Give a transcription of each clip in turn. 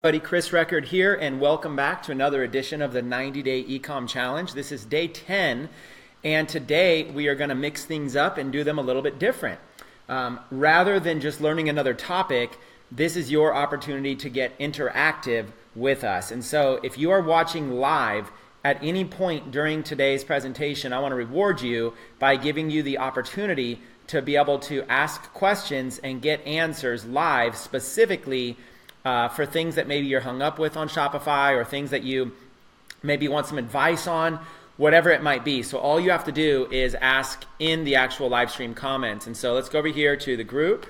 Buddy Chris Record here, and welcome back to another edition of the 90-Day Ecom Challenge. This is day 10, and today we are going to mix things up and do them a little bit different. Rather than just learning another topic, this is your opportunity to get interactive with us. And so if you are watching live at any point during today's presentation, I want to reward you by giving you the opportunity to be able to ask questions and get answers live, specifically for things that maybe you're hung up with on Shopify, or things that you maybe want some advice on, whatever it might be. So all you have to do is ask in the actual live stream comments. And so let's go over here to the group.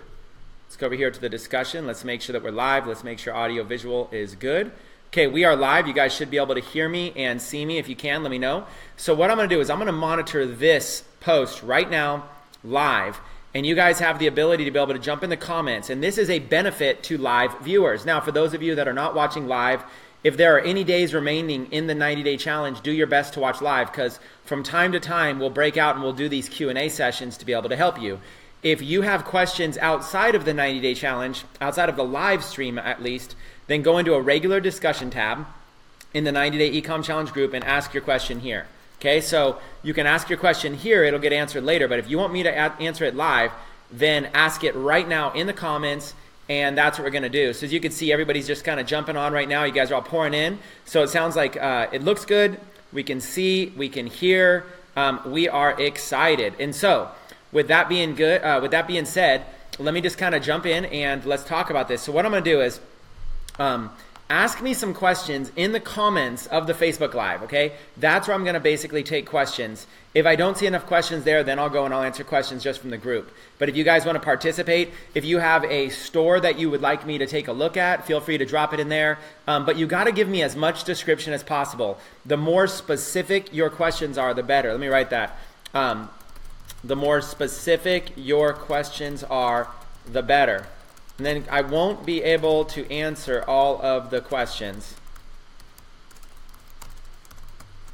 Let's go over here to the discussion. Let's make sure that we're live. Let's make sure audio visual is good. Okay, we are live. You guys should be able to hear me and see me. If you can, let me know. So what I'm going to do is I'm going to monitor this post right now live. And you guys have the ability to be able to jump in the comments. And this is a benefit to live viewers. Now, for those of you that are not watching live, if there are any days remaining in the 90-day challenge, do your best to watch live, because from time to time, we'll break out and we'll do these Q&A sessions to be able to help you. If you have questions outside of the 90-day challenge, outside of the live stream at least, then go into a regular discussion tab in the 90-day Ecom Challenge group and ask your question here. Okay, so you can ask your question here, it'll get answered later, but if you want me to answer it live, then ask it right now in the comments, and that's what we're going to do. So as you can see, everybody's just kind of jumping on right now. You guys are all pouring in. So it sounds like it looks good. We can see, we can hear. We are excited. And so with that being good, with that being said, let me just kind of jump in and let's talk about this. So what I'm going to do is ask me some questions in the comments of the Facebook Live, okay? That's where I'm going to basically take questions. If I don't see enough questions there, then I'll go and I'll answer questions just from the group. But if you guys want to participate, if you have a store that you would like me to take a look at, feel free to drop it in there. But you got to give me as much description as possible. The more specific your questions are, the better. Let me write that. The more specific your questions are, the better. And then I won't be able to answer all of the questions.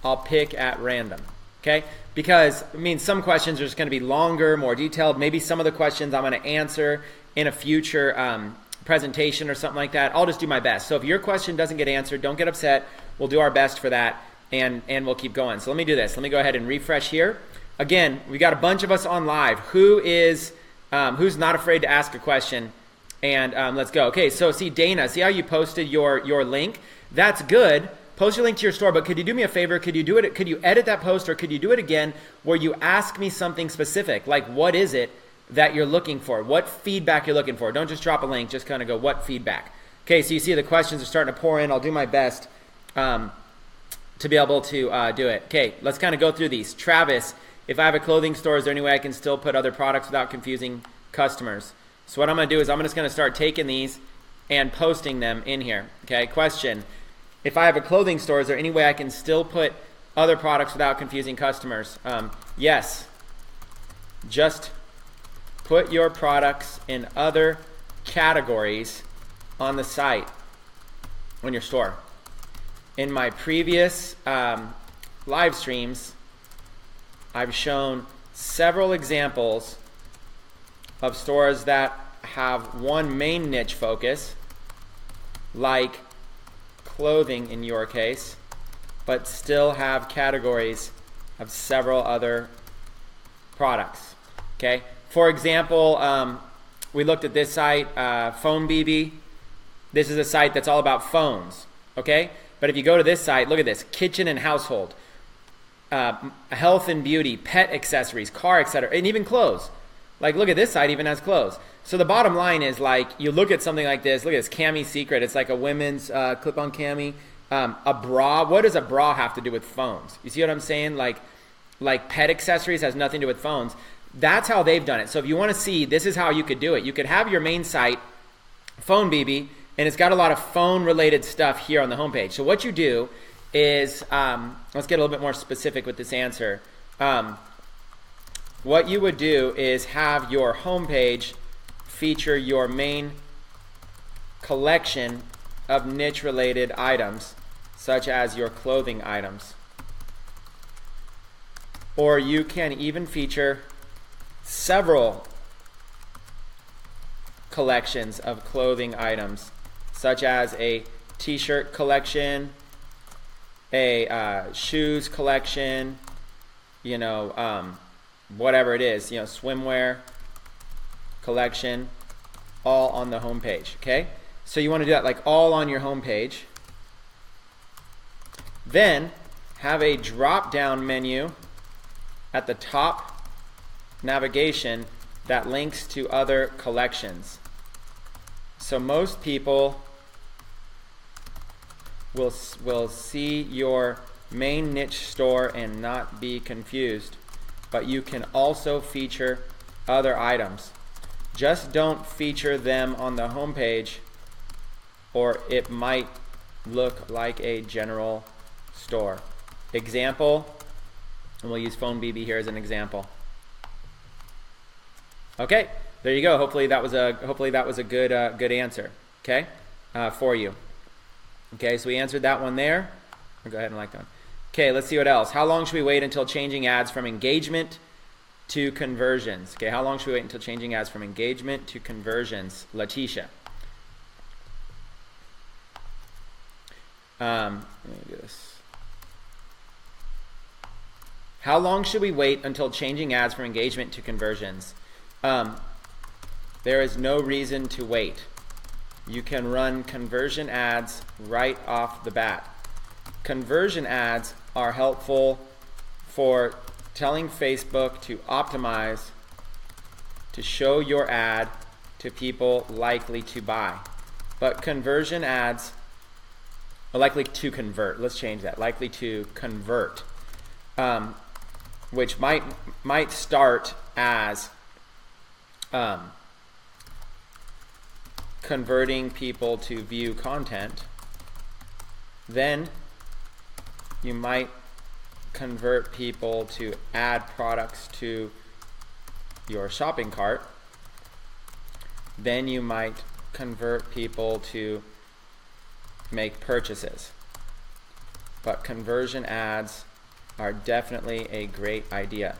I'll pick at random, okay? Because, I mean, some questions are just going to be longer, more detailed. Maybe some of the questions I'm going to answer in a future presentation or something like that. I'll just do my best. So if your question doesn't get answered, don't get upset. We'll do our best for that, and we'll keep going. So let me do this. Let me go ahead and refresh here. Again, we got a bunch of us on live. Who's not afraid to ask a question? And let's go. Okay, so see, Dana, see how you posted your link? That's good. Post your link to your store, but could you do me a favor? Could you edit that post, or could you do it again where you ask me something specific? Like, what is it that you're looking for? What feedback you're looking for? Don't just drop a link, just kind of go, what feedback? Okay, so you see the questions are starting to pour in. I'll do my best to be able to do it. Okay, let's kind of go through these. Travis, if I have a clothing store, is there any way I can still put other products without confusing customers? So what I'm going to do is I'm just going to start taking these and posting them in here. Okay, question. If I have a clothing store, is there any way I can still put other products without confusing customers? Yes. Just put your products in other categories on the site, on your store. In my previous live streams, I've shown several examples of stores that have one main niche focus, like clothing in your case, but still have categories of several other products. Okay, for example, we looked at this site, Phone BB. This is a site that's all about phones. Okay, but if you go to this site, look at this: kitchen and household, health and beauty, pet accessories, car, etc., and even clothes. Like, look at this site, even has clothes. So the bottom line is, like, you look at something like this. Look at this, Cami Secret. It's like a women's clip-on cami. A bra. What does a bra have to do with phones? You see what I'm saying? Like pet accessories has nothing to do with phones. That's how they've done it. So if you want to see, this is how you could do it. You could have your main site, Phone BB, and it's got a lot of phone-related stuff here on the homepage. So what you do is, let's get a little bit more specific with this answer. What you would do is have your homepage feature your main collection of niche-related items, such as your clothing items. Or you can even feature several collections of clothing items, such as a t-shirt collection, a shoes collection, you know, whatever it is, you know, swimwear collection, all on the home page. Okay, so you want to do that like all on your home page. Then have a drop down menu at the top navigation that links to other collections. So most people will see your main niche store and not be confused, but you can also feature other items. Just don't feature them on the home page, or it might look like a general store. Example, and we'll use Phone BB here as an example. Okay, there you go. Hopefully that was a good answer. Okay, for you. Okay, so we answered that one there. I'll go ahead and like that one. Okay, let's see what else. How long should we wait until changing ads from engagement to conversions? Okay, how long should we wait until changing ads from engagement to conversions? Letitia. Let me do this. How long should we wait until changing ads from engagement to conversions? There is no reason to wait. You can run conversion ads right off the bat. Conversion ads are helpful for telling Facebook to optimize to show your ad to people likely to buy. But conversion ads are likely to convert. Let's change that. Likely to convert, which might start as converting people to view content. Then you might convert people to add products to your shopping cart. Then you might convert people to make purchases. But conversion ads are definitely a great idea.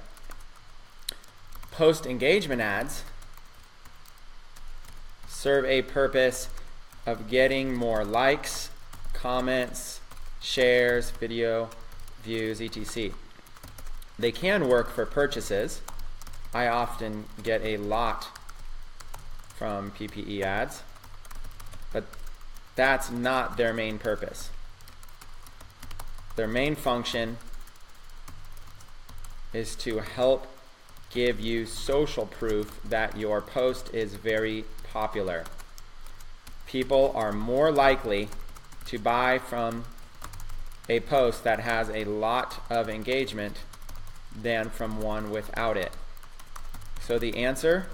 Post engagement ads serve a purpose of getting more likes, comments, shares, video views, etc. They can work for purchases. I often get a lot from PPE ads, but that's not their main purpose. Their main function is to help give you social proof that your post is very popular. People are more likely to buy from a post that has a lot of engagement than from one without it. So the answer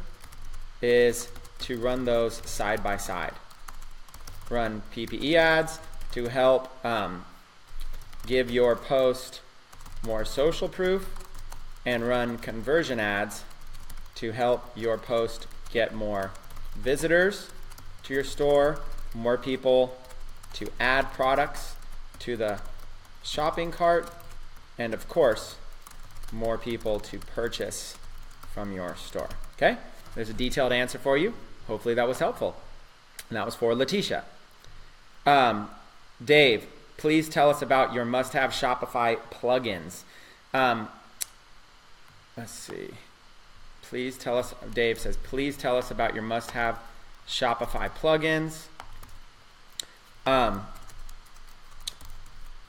is to run those side by side. Run PPE ads to help give your post more social proof, and run conversion ads to help your post get more visitors to your store, more people to add products to the shopping cart, and of course, more people to purchase from your store. Okay? There's a detailed answer for you. Hopefully that was helpful. And that was for Letitia. Dave, please tell us about your must-have Shopify plugins. Let's see. Please tell us, Dave says, please tell us about your must-have Shopify plugins.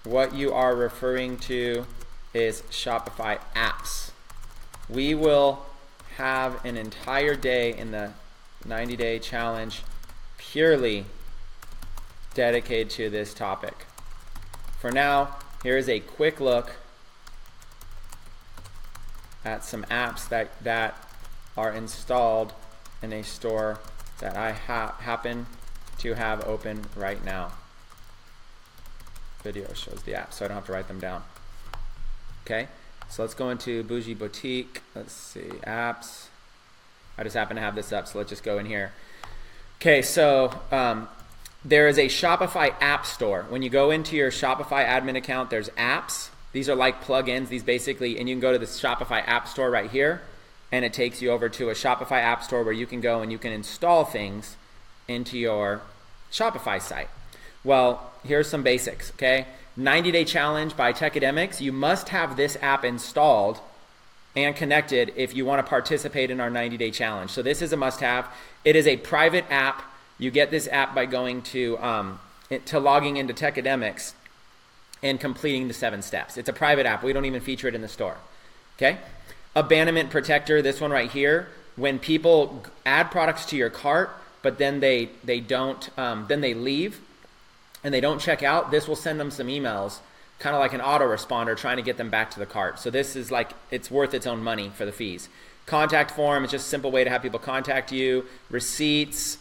What you are referring to is Shopify apps. We will have an entire day in the 90-day challenge purely dedicated to this topic. For now, here is a quick look at some apps that are installed in a store that I happen to have open right now. Video shows the app, so I don't have to write them down. Okay, so let's go into Bougie Boutique. Let's see, apps. I just happen to have this up, so let's just go in here. Okay, so there is a Shopify app store. When you go into your Shopify admin account, there's apps. These are like plugins. These basically, and you can go to the Shopify app store right here, and it takes you over to a Shopify app store where you can go and you can install things into your Shopify site. Well, here's some basics, okay? 90-day challenge by Techademics. You must have this app installed and connected if you want to participate in our 90-day challenge. So this is a must-have. It is a private app. You get this app by going to logging into Techademics and completing the 7 steps. It's a private app. We don't even feature it in the store, okay? Abandonment Protector, this one right here. When people add products to your cart, but then they don't, then they leave and they don't check out, this will send them some emails, kind of like an autoresponder trying to get them back to the cart. So this is like, it's worth its own money for the fees. Contact form is just a simple way to have people contact you. Receipts,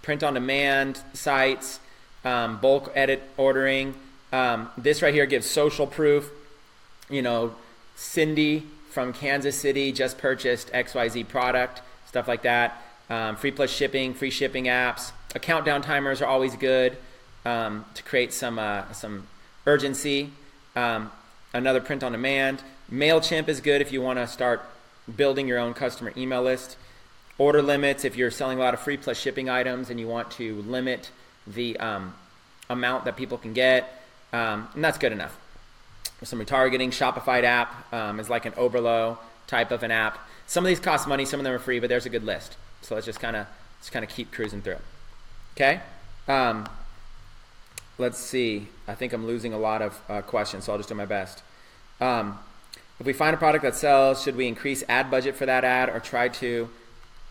print on demand sites, bulk edit ordering. This right here gives social proof. You know, Cindy from Kansas City just purchased XYZ product, stuff like that. Free plus shipping, free shipping apps. Countdown timers are always good to create some urgency. Another print on demand. MailChimp is good if you want to start building your own customer email list. Order limits if you're selling a lot of free plus shipping items and you want to limit the amount that people can get, and that's good enough. Some retargeting. Shopify app is like an Oberlo type of an app. Some of these cost money, some of them are free, but there's a good list. So let's just kind of keep cruising through. Okay. Let's see. I think I'm losing a lot of questions, so I'll just do my best. If we find a product that sells, should we increase ad budget for that ad or try to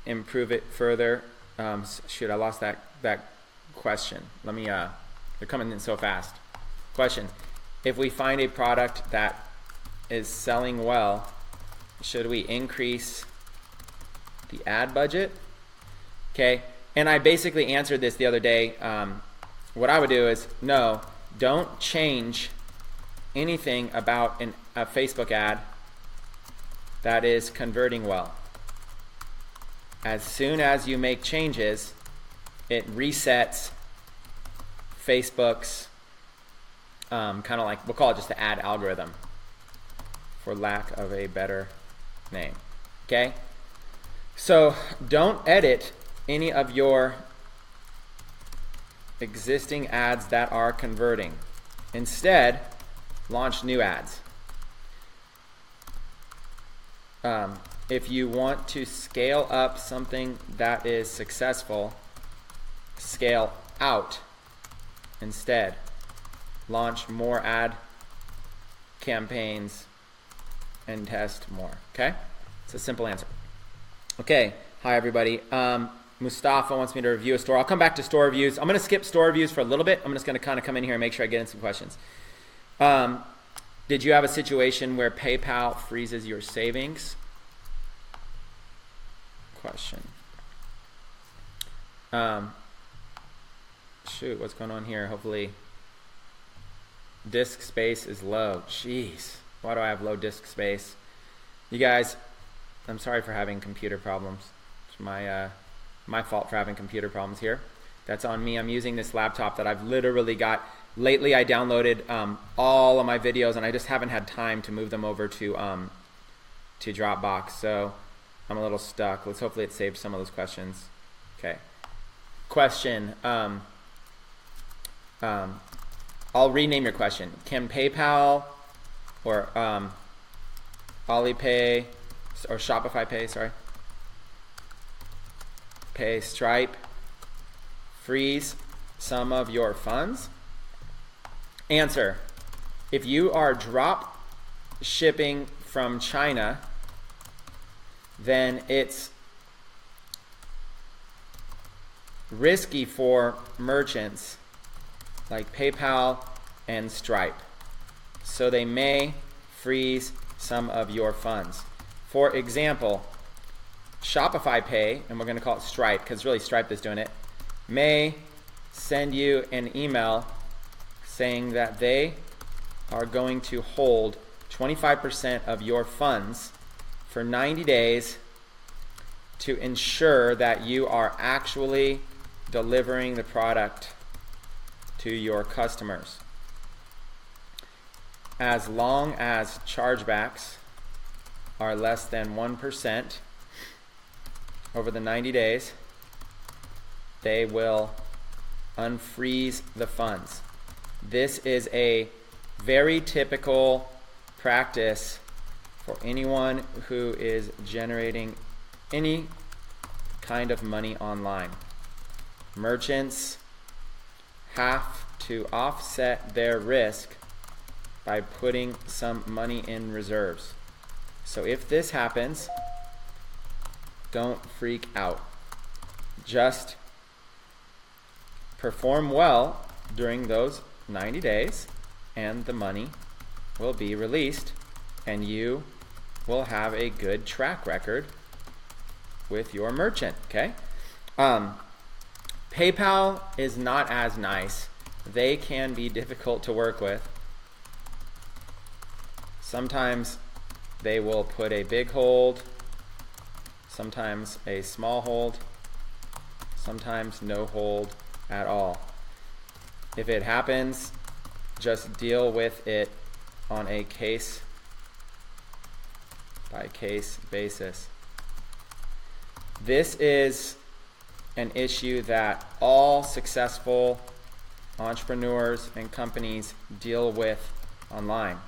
improve it further? Shoot, I lost that question. Let me, they're coming in so fast. Question. If we find a product that is selling well, should we increase the ad budget? Okay. And I basically answered this the other day. What I would do is, no, don't change anything about a Facebook ad that is converting well. As soon as you make changes, it resets Facebook's kind of like, we'll call it just the ad algorithm, for lack of a better name. Okay? So don't edit any of your existing ads that are converting. Instead, launch new ads. If you want to scale up something that is successful, scale out instead. Launch more ad campaigns and test more. Okay? It's a simple answer. Okay. Hi, everybody. Mustafa wants me to review a store. I'll come back to store reviews. I'm going to skip store reviews for a little bit. I'm just going to kind of come in here and make sure I get in some questions. Did you have a situation where PayPal freezes your savings? Question. Shoot, what's going on here? Hopefully disk space is low. Jeez, why do I have low disk space? You guys, I'm sorry for having computer problems. It's my fault for having computer problems here. That's on me. I'm using this laptop that I've literally got. Lately I downloaded all of my videos and I just haven't had time to move them over to Dropbox. So I'm a little stuck. Hopefully it saved some of those questions. Okay. Question. I'll rename your question. Can PayPal or Alipay or Shopify Pay, Pay, Stripe freeze some of your funds? Answer. If you are drop shipping from China, then it's risky for merchants like PayPal and Stripe. So they may freeze some of your funds. For example, Shopify Pay, and we're going to call it Stripe because really Stripe is doing it, may send you an email saying that they are going to hold 25% of your funds for 90 days to ensure that you are actually delivering the product to your customers. As long as chargebacks are less than 1% over the 90 days, they will unfreeze the funds. This is a very typical practice for anyone who is generating any kind of money online. Merchants have to offset their risk by putting some money in reserves. So if this happens, don't freak out. Just perform well during those 90 days and the money will be released and you will have a good track record with your merchant, okay? PayPal is not as nice. They can be difficult to work with. Sometimes they will put a big hold, sometimes a small hold, sometimes no hold at all. If it happens, just deal with it on a case-by-case basis. This is an issue that all successful entrepreneurs and companies deal with online.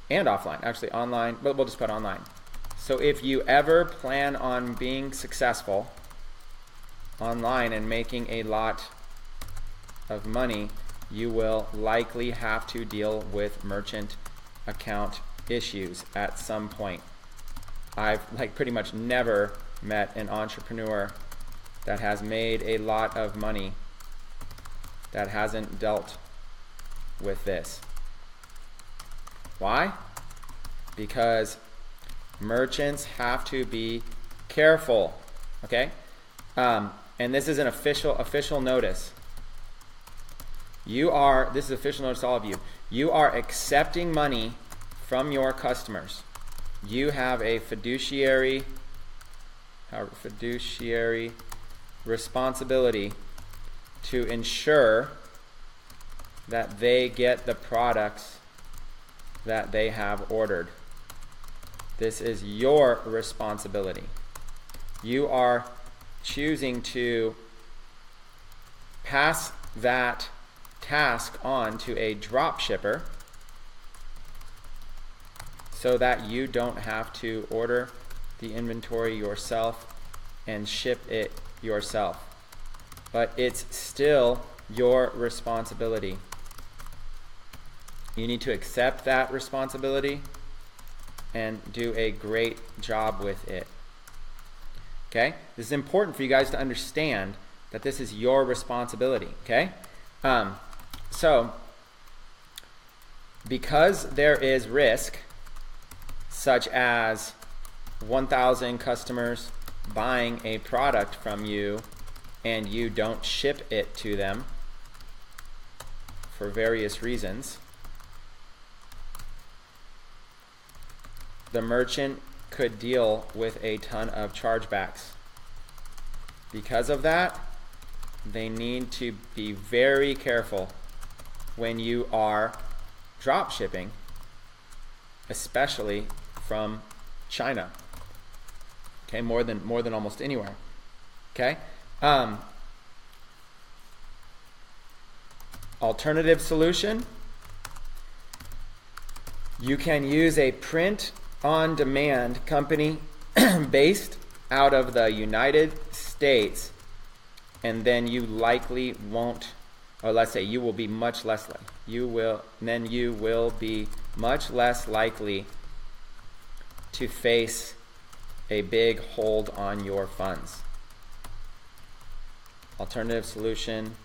And offline, actually online, but we'll just put online. So if you ever plan on being successful online and making a lot of money, you will likely have to deal with merchant account issues at some point. I've pretty much never met an entrepreneur that has made a lot of money that hasn't dealt with this. Why? Because merchants have to be careful, okay? And this is an official notice. This is official notice to all of you. You are accepting money from your customers. You have a fiduciary responsibility to ensure that they get the products that they have ordered. This is your responsibility. You are choosing to pass that task on to a drop shipper so that you don't have to order the inventory yourself and ship it yourself. But it's still your responsibility. You need to accept that responsibility and do a great job with it. Okay? This is important for you guys to understand that this is your responsibility. Okay? So, because there is risk, such as 1,000 customers buying a product from you and you don't ship it to them for various reasons, the merchant could deal with a ton of chargebacks. Because of that, they need to be very careful when you are drop shipping, especially from China. Okay, more than almost anywhere. Okay? Alternative solution. You can use a print-on-demand company based out of the United States, and then you likely won't, or let's say you will be much less likely. You will be much less likely to face a big hold on your funds. Alternative solution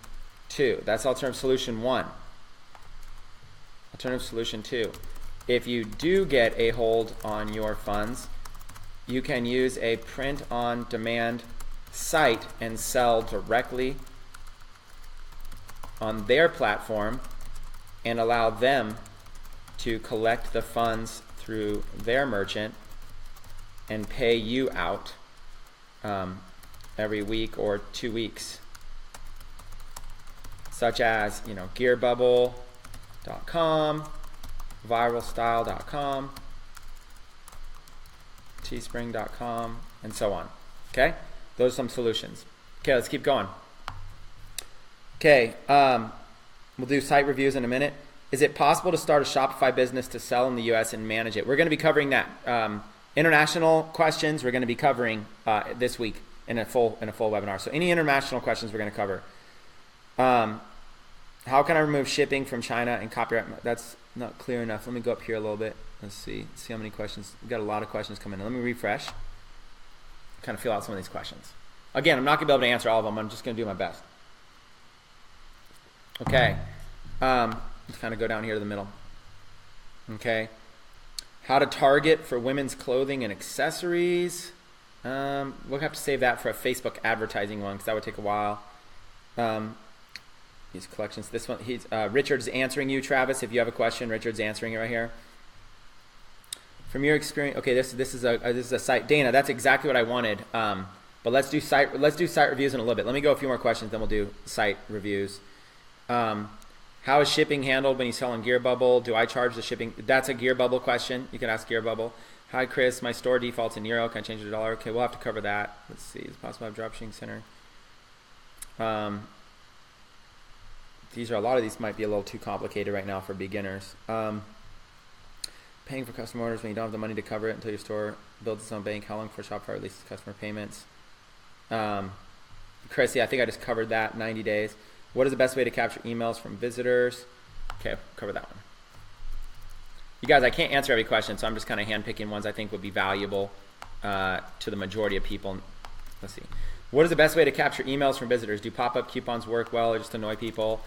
2. That's alternative solution 1. Alternative solution 2. If you do get a hold on your funds, you can use a print-on-demand site and sell directly on their platform and allow them to collect the funds through their merchant and pay you out every week or 2 weeks, such as gearbubble.com, viralstyle.com, teespring.com, and so on. Okay, those are some solutions. Okay, let's keep going. Okay, we'll do site reviews in a minute. Is it possible to start a Shopify business to sell in the US and manage it? We're going to be covering that. International questions we're going to be covering this week in a full webinar. So any international questions we're going to cover. How can I remove shipping from China and copyright? That's not clear enough. Let me go up here a little bit. Let's see how many questions. We've got a lot of questions coming in. Let me refresh. Kind of fill out some of these questions. Again, I'm not going to be able to answer all of them. I'm just going to do my best. Okay. Let's kind of go down here to the middle. Okay. How to target for women's clothing and accessories. We'll have to save that for a Facebook advertising one because that would take a while. These collections. This one, Richard's answering you, Travis. If you have a question, Richard's answering it right here. From your experience, okay, this is a site. Dana, that's exactly what I wanted. But let's do site reviews in a little bit. Let me go a few more questions, then we'll do site reviews. How is shipping handled when you sell on Gear Bubble? Do I charge the shipping? That's a Gear Bubble question. You can ask Gear Bubble. Hi, Chris. My store defaults in euro. Can I change it to dollar? Okay, we'll have to cover that. Let's see. Is it possible to have dropshipping center? A lot of these might be a little too complicated right now for beginners. Paying for customer orders when you don't have the money to cover it until your store builds its own bank. How long before Shopify releases customer payments? Chris, yeah, I think I just covered that. 90 days. What is the best way to capture emails from visitors? Okay, cover that one. You guys, I can't answer every question, so I'm just kind of handpicking ones I think would be valuable to the majority of people. Let's see. What is the best way to capture emails from visitors? Do pop-up coupons work well or just annoy people?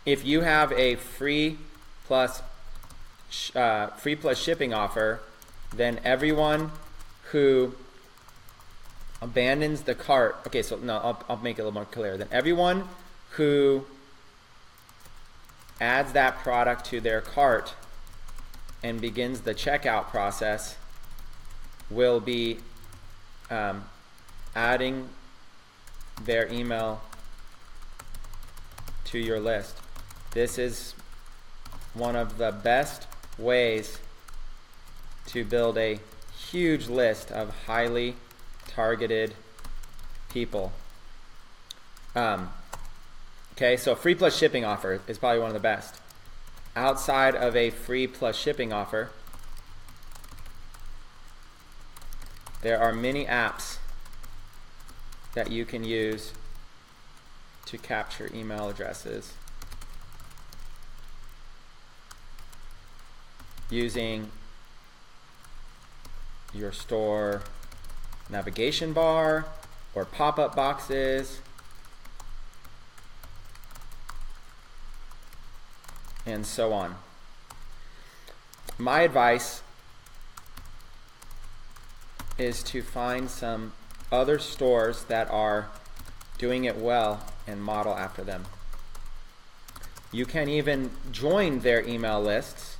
If you have a free plus shipping offer, then everyone who abandons the cart. Okay, so no, I'll make it a little more clear. Then everyone who adds that product to their cart and begins the checkout process will be adding their email to your list. This is one of the best ways to build a huge list of highly targeted people. Okay, so free plus shipping offer is probably one of the best. Outside of a free plus shipping offer, there are many apps that you can use to capture email addresses using your store navigation bar or pop-up boxes and so on. My advice is to find some other stores that are doing it well and model after them. You can even join their email lists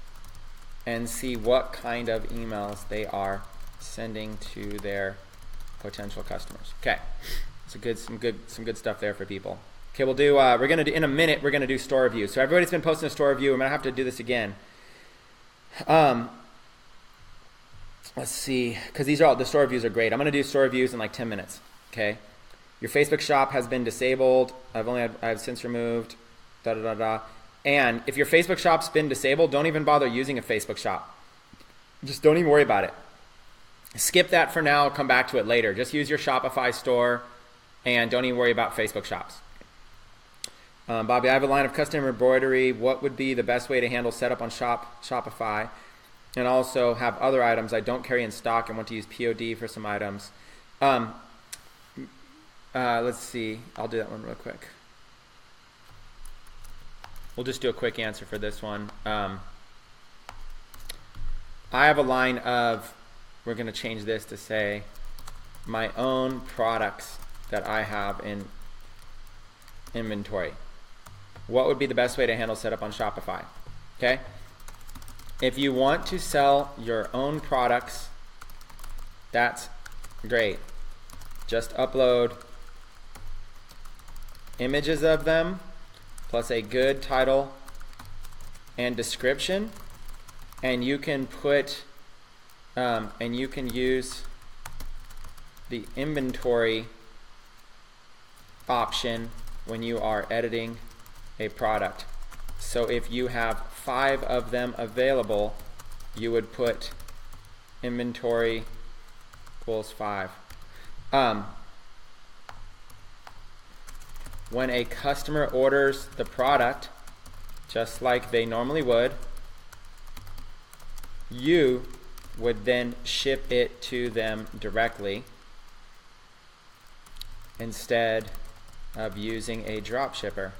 and see what kind of emails they are sending to their potential customers. Okay, some good stuff there for people. Okay, we'll do. We're gonna do in a minute. We're gonna do store reviews. So everybody's been posting a store review. I'm gonna have to do this again. Let's see, because the store reviews are great. I'm gonna do store reviews in like 10 minutes. Okay, your Facebook shop has been disabled. I've since removed. And if your Facebook shop's been disabled, don't even bother using a Facebook shop. Just don't even worry about it. Skip that for now. Come back to it later. Just use your Shopify store and don't even worry about Facebook shops. Bobby, I have a line of custom embroidery. What would be the best way to handle setup on Shopify? And also have other items I don't carry in stock and want to use POD for some items. Let's see. I'll do that one real quick. We'll just do a quick answer for this one. I have a line of, we're going to change this to say, my own products that I have in inventory. What would be the best way to handle setup on Shopify? Okay? If you want to sell your own products, that's great. Just upload images of them plus a good title and description, and you can put and you can use the inventory option when you are editing a product. So if you have 5 of them available, you would put inventory equals 5. When a customer orders the product, just like they normally would, you would then ship it to them directly instead of using a drop shipper.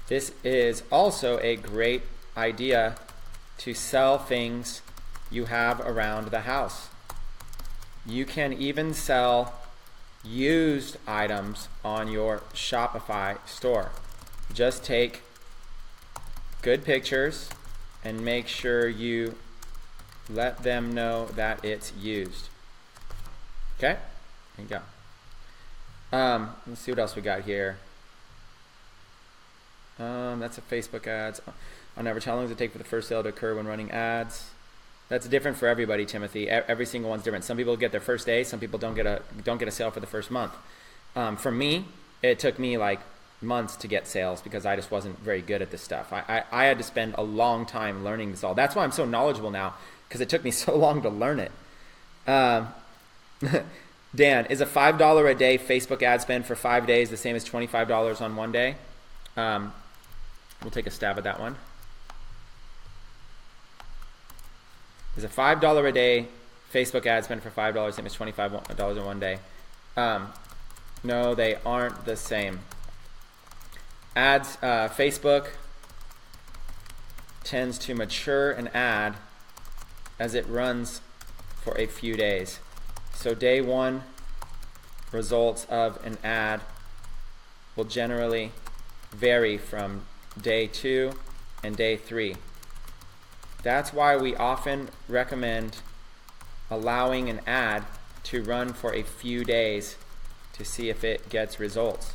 This is also a great idea to sell things you have around the house. You can even sell used items on your Shopify store. Just take good pictures and make sure you let them know that it's used. Okay? There you go. Let's see what else we got here. That's a Facebook ads. On average, how long does it take for the first sale to occur when running ads? That's different for everybody, Timothy. Every single one's different. Some people get their first day. Some people don't get a sale for the first month. For me, it took me like months to get sales because I just wasn't very good at this stuff. I had to spend a long time learning this all. That's why I'm so knowledgeable now, because it took me so long to learn it. Dan, is a $5 a day Facebook ad spend for 5 days the same as $25 on one day? We'll take a stab at that one. Is a $5 a day Facebook ad spend for $5 same as $25 in one day? No, they aren't the same. Ads, Facebook tends to mature an ad as it runs for a few days. So day 1 results of an ad will generally vary from day 2 and day 3. That's why we often recommend allowing an ad to run for a few days to see if it gets results.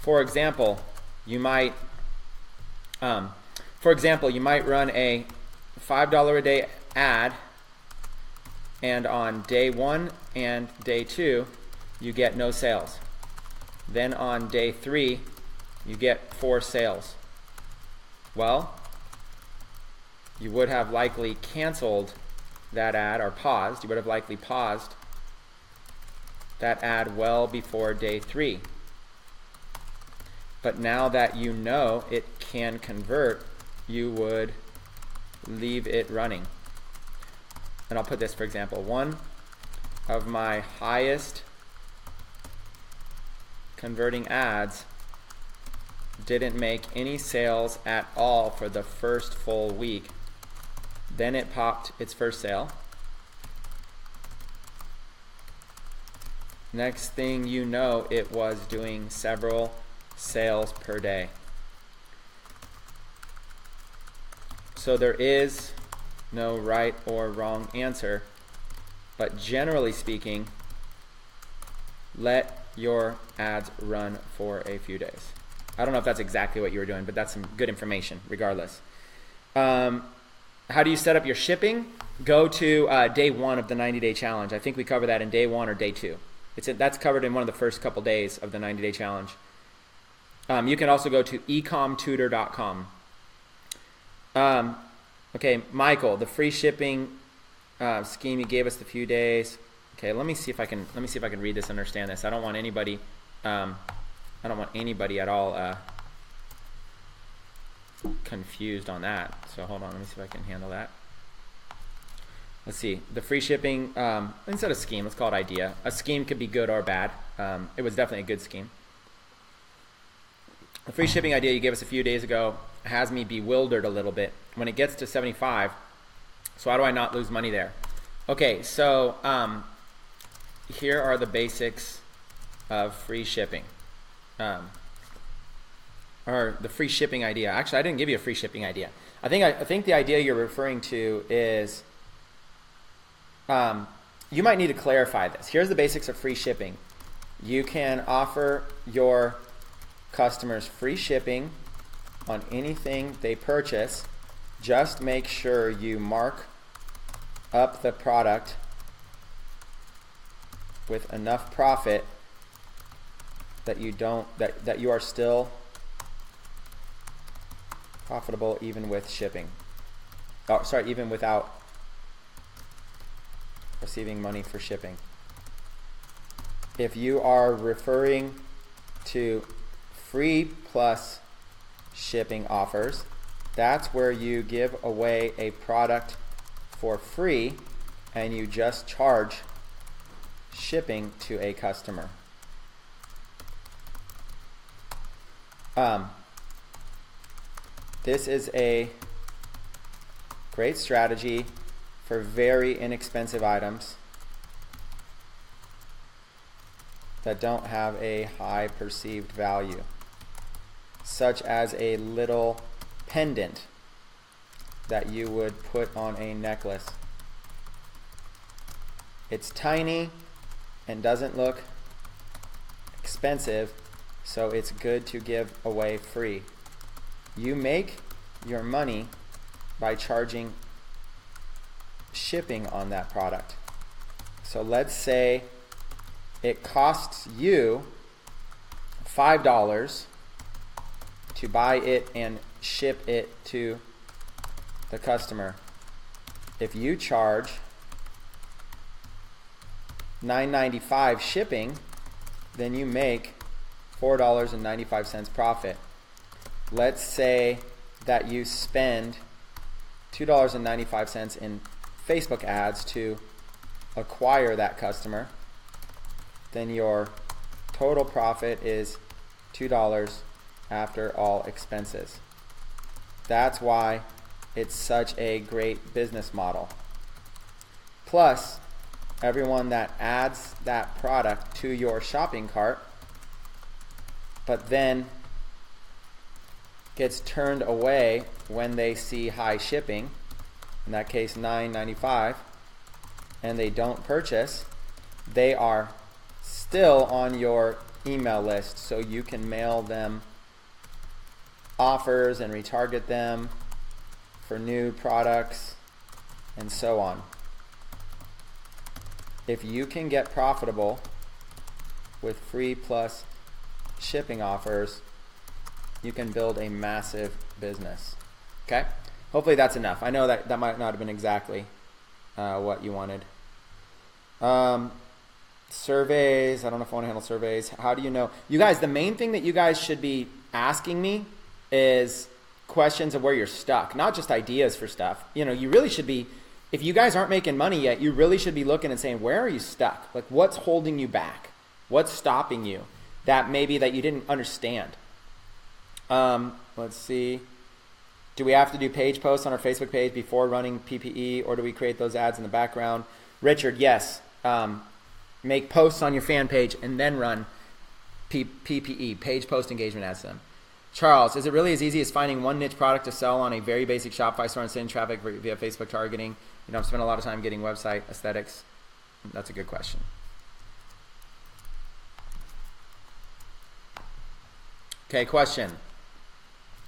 For example, you might run a $5 a day ad, and on day 1 and day 2 you get no sales. Then on day 3 you get 4 sales. Well, you would have likely canceled that ad, or paused. You would have likely paused that ad well before day 3. But now that you know it can convert, you would leave it running. And I'll put this, for example, one of my highest converting ads didn't make any sales at all for the first full week. Then it popped its first sale. Next thing you know, it was doing several sales per day. So there is no right or wrong answer, but generally speaking, let your ads run for a few days. I don't know if that's exactly what you were doing, but that's some good information regardless. How do you set up your shipping? Go to day 1 of the 90-day challenge. I think we cover that in day 1 or day 2. That's covered in one of the first couple days of the 90-day challenge. You can also go to ecomtutor.com. Okay, Michael, the free shipping scheme you gave us a few days. Okay, let me see if I can read this, understand this. I don't want anybody at all confused on that. So hold on, let me see if I can handle that. Let's see. The free shipping, instead of scheme, let's call it idea. A scheme could be good or bad. It was definitely a good scheme. The free shipping idea you gave us a few days ago has me bewildered a little bit. When it gets to 75, so how do I not lose money there? Okay, so here are the basics of free shipping. Or the free shipping idea. Actually, I didn't give you a free shipping idea. I think the idea you're referring to is, you might need to clarify this. Here's the basics of free shipping. You can offer your customers free shipping on anything they purchase. Just make sure you mark up the product with enough profit that you are still profitable even with shipping. Oh, sorry, even without receiving money for shipping. If you are referring to free plus shipping offers, that's where you give away a product for free and you just charge shipping to a customer. This is a great strategy for very inexpensive items that don't have a high perceived value, such as a little pendant that you would put on a necklace. It's tiny and doesn't look expensive, so it's good to give away free. You make your money by charging shipping on that product. So let's say it costs you $5 to buy it and ship it to the customer. If you charge $9.95 shipping, then you make $4.95 profit. Let's say that you spend $2.95 in Facebook ads to acquire that customer, then your total profit is $2 after all expenses. That's why it's such a great business model. Plus, everyone that adds that product to your shopping cart but then gets turned away when they see high shipping, in that case $9.95, and they don't purchase, they are still on your email list, so you can mail them offers and retarget them for new products and so on. If you can get profitable with free plus shipping offers, you can build a massive business. Okay? Hopefully that's enough. I know that might not have been exactly what you wanted. Surveys. I don't know if I want to handle surveys. How do you know? You guys, the main thing that you guys should be asking me is questions of where you're stuck, not just ideas for stuff. You know, you really should be, if you guys aren't making money yet, you really should be looking and saying, where are you stuck? Like, what's holding you back? What's stopping you that maybe that you didn't understand? Let's see. Do we have to do page posts on our Facebook page before running PPE, or do we create those ads in the background? Richard, yes. Make posts on your fan page and then run PPE, page post engagement ads to them. Charles, is it really as easy as finding one niche product to sell on a very basic Shopify store and sending traffic via Facebook targeting? You don't spend a lot of time getting website aesthetics. That's a good question. Okay, question.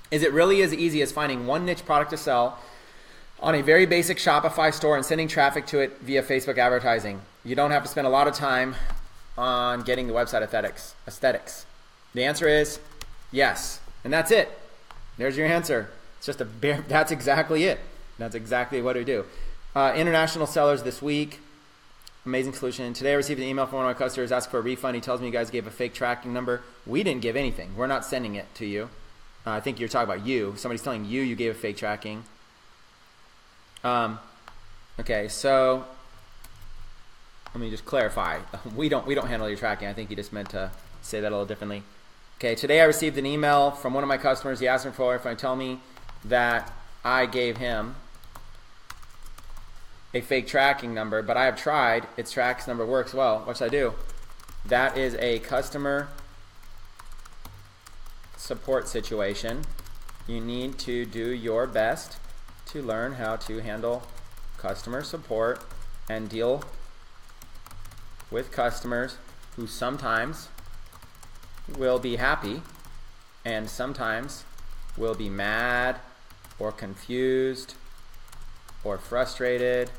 Is it really as easy as finding one niche product to sell on a very basic Shopify store and sending traffic to it via Facebook advertising? You don't have to spend a lot of time on getting the website aesthetics. The answer is yes. And that's it. There's your answer. It's just that's exactly it. That's exactly what we do. International sellers this week. Amazing solution. Today I received an email from one of my customers asking for a refund. He tells me you guys gave a fake tracking number. We didn't give anything. We're not sending it to you. I think you're talking about you. Somebody's telling you gave a fake tracking. Okay, so let me just clarify. We don't handle your tracking. I think you just meant to say that a little differently. Okay, today I received an email from one of my customers. He asked me for a refund. Tell me that I gave him a fake tracking number, but I have tried. Its tracks number works well. What should I do? That is a customer support situation. You need to do your best to learn how to handle customer support and deal with customers who sometimes will be happy and sometimes will be mad or confused or frustrated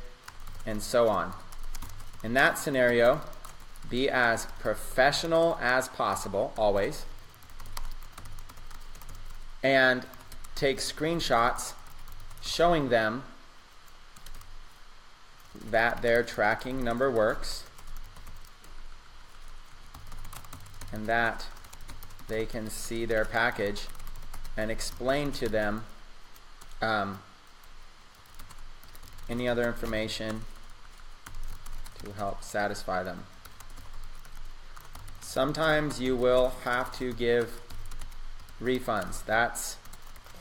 and so on. In that scenario, Be as professional as possible, always. And take screenshots showing them that their tracking number works and that they can see their package, and explain to them any other information to help satisfy them. Sometimes you will have to give refunds. That's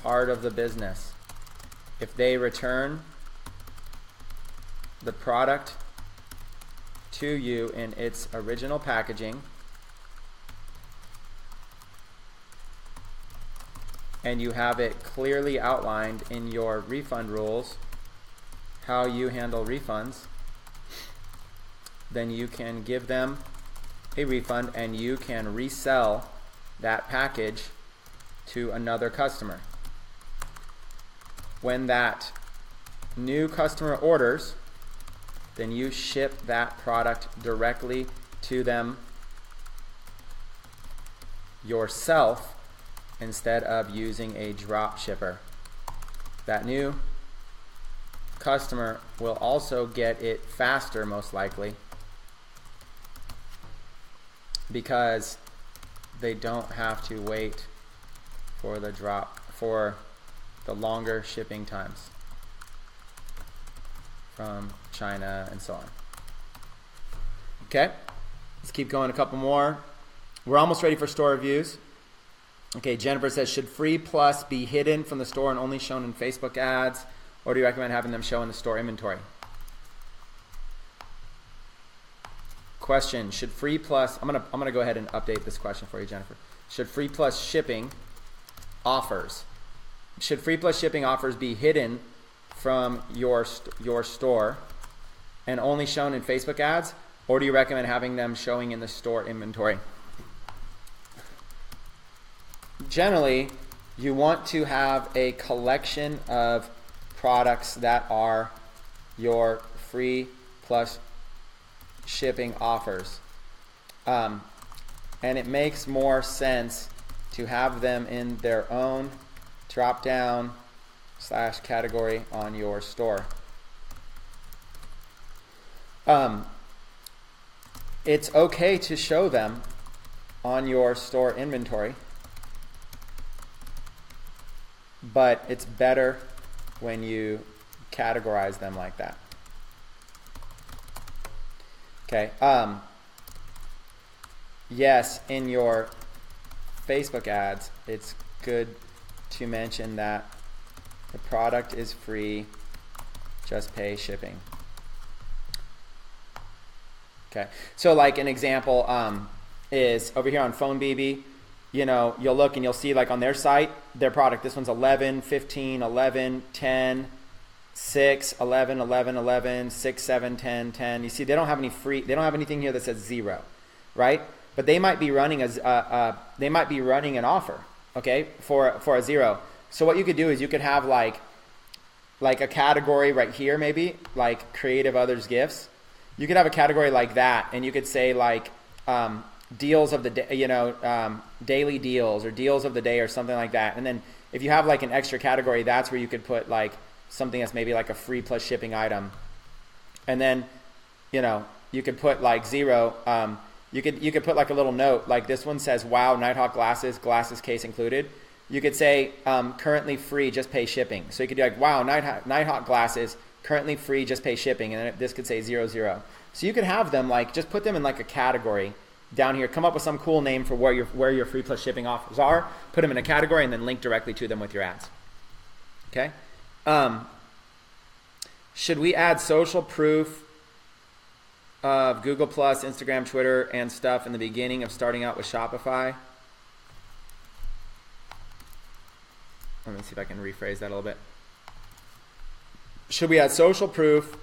part of the business. If they return the product to you in its original packaging and you have it clearly outlined in your refund rules how you handle refunds, then you can give them a refund and you can resell that package to another customer. When that new customer orders, then you ship that product directly to them yourself instead of using a drop shipper. That new customer will also get it faster, most likely, because they don't have to wait for the longer shipping times from China and so on. Okay, let's keep going. A couple more. We're almost ready for store reviews. Okay, Jennifer says, should Free Plus be hidden from the store and only shown in Facebook ads, or do you recommend having them show in the store inventory? Question, should Free Plus, I'm gonna go ahead and update this question for you, Jennifer. Should Free Plus shipping offers be hidden from your store and only shown in Facebook ads, or do you recommend having them showing in the store inventory? Generally, you want to have a collection of products that are your Free Plus shipping offers. And it makes more sense to have them in their own drop-down / category on your store. It's okay to show them on your store inventory, but it's better when you categorize them like that. Okay. Yes, in your Facebook ads, it's good to mention that the product is free, just pay shipping. Okay. So like an example is over here on PhoneBB. You know, you'll look and you'll see like on their site, their product, this one's 11, 15, 11, 10, 6, 11, 11, 11, 6, 7, 10, 10. You see, they don't have anything here that says 0, right? But they might be running an offer, okay, for a 0. So what you could do is you could have like a category right here, maybe like creative others gifts. You could have a category like that, and you could say like deals of the day, daily deals or deals of the day or something like that. And then if you have like an extra category, that's where you could put like something that's maybe like a free plus shipping item. And then, you could put like 0. You could put like a little note, like this one says, wow, Nighthawk glasses case included. You could say currently free, just pay shipping. So you could do like, wow, Nighthawk glasses, currently free, just pay shipping. And then this could say 0, 0. So you could have them like, just put them in like a category down here. Come up with some cool name for where your free plus shipping offers are. Put them in a category and then link directly to them with your ads. Okay. Should we add social proof of Google Plus, Instagram, Twitter, and stuff in the beginning of starting out with Shopify? Let me see if I can rephrase that a little bit. Should we add social proof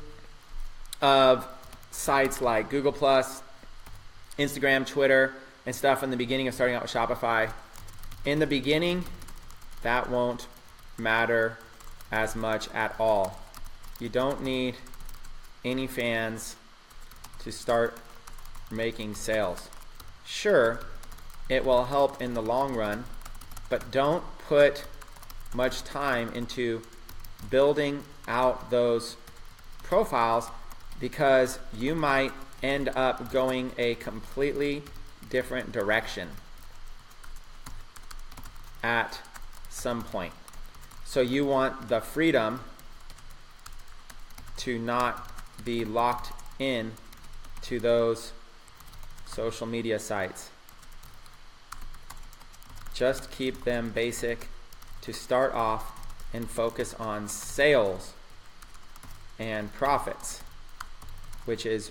of sites like Google Plus, Instagram, Twitter, and stuff in the beginning of starting out with Shopify? In the beginning, that won't matter as much at all. You don't need any fans to start making sales. Sure, it will help in the long run, but don't put much time into building out those profiles, because you might end up going a completely different direction at some point. So you want the freedom to not be locked in to those social media sites. Just keep them basic to start off and focus on sales and profits, which is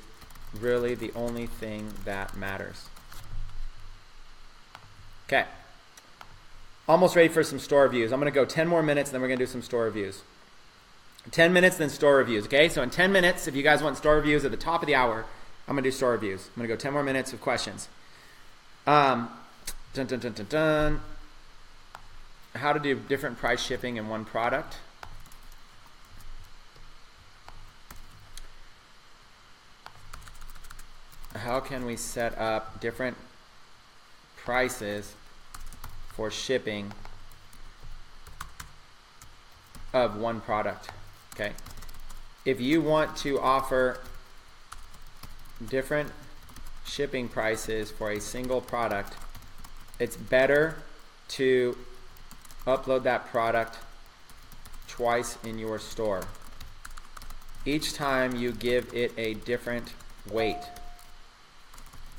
really the only thing that matters. Okay. Almost ready for some store reviews. I'm going to go 10 more minutes, and then we're going to do some store reviews. 10 minutes, then store reviews, okay? So in 10 minutes, if you guys want store reviews at the top of the hour, I'm going to do store reviews. I'm going to go 10 more minutes of questions. Dun, dun, dun, dun, dun. How to do different price shipping in one product. How can we set up different prices for shipping of one product? Okay. If you want to offer different shipping prices for a single product, it's better to upload that product twice in your store. Each time you give it a different weight,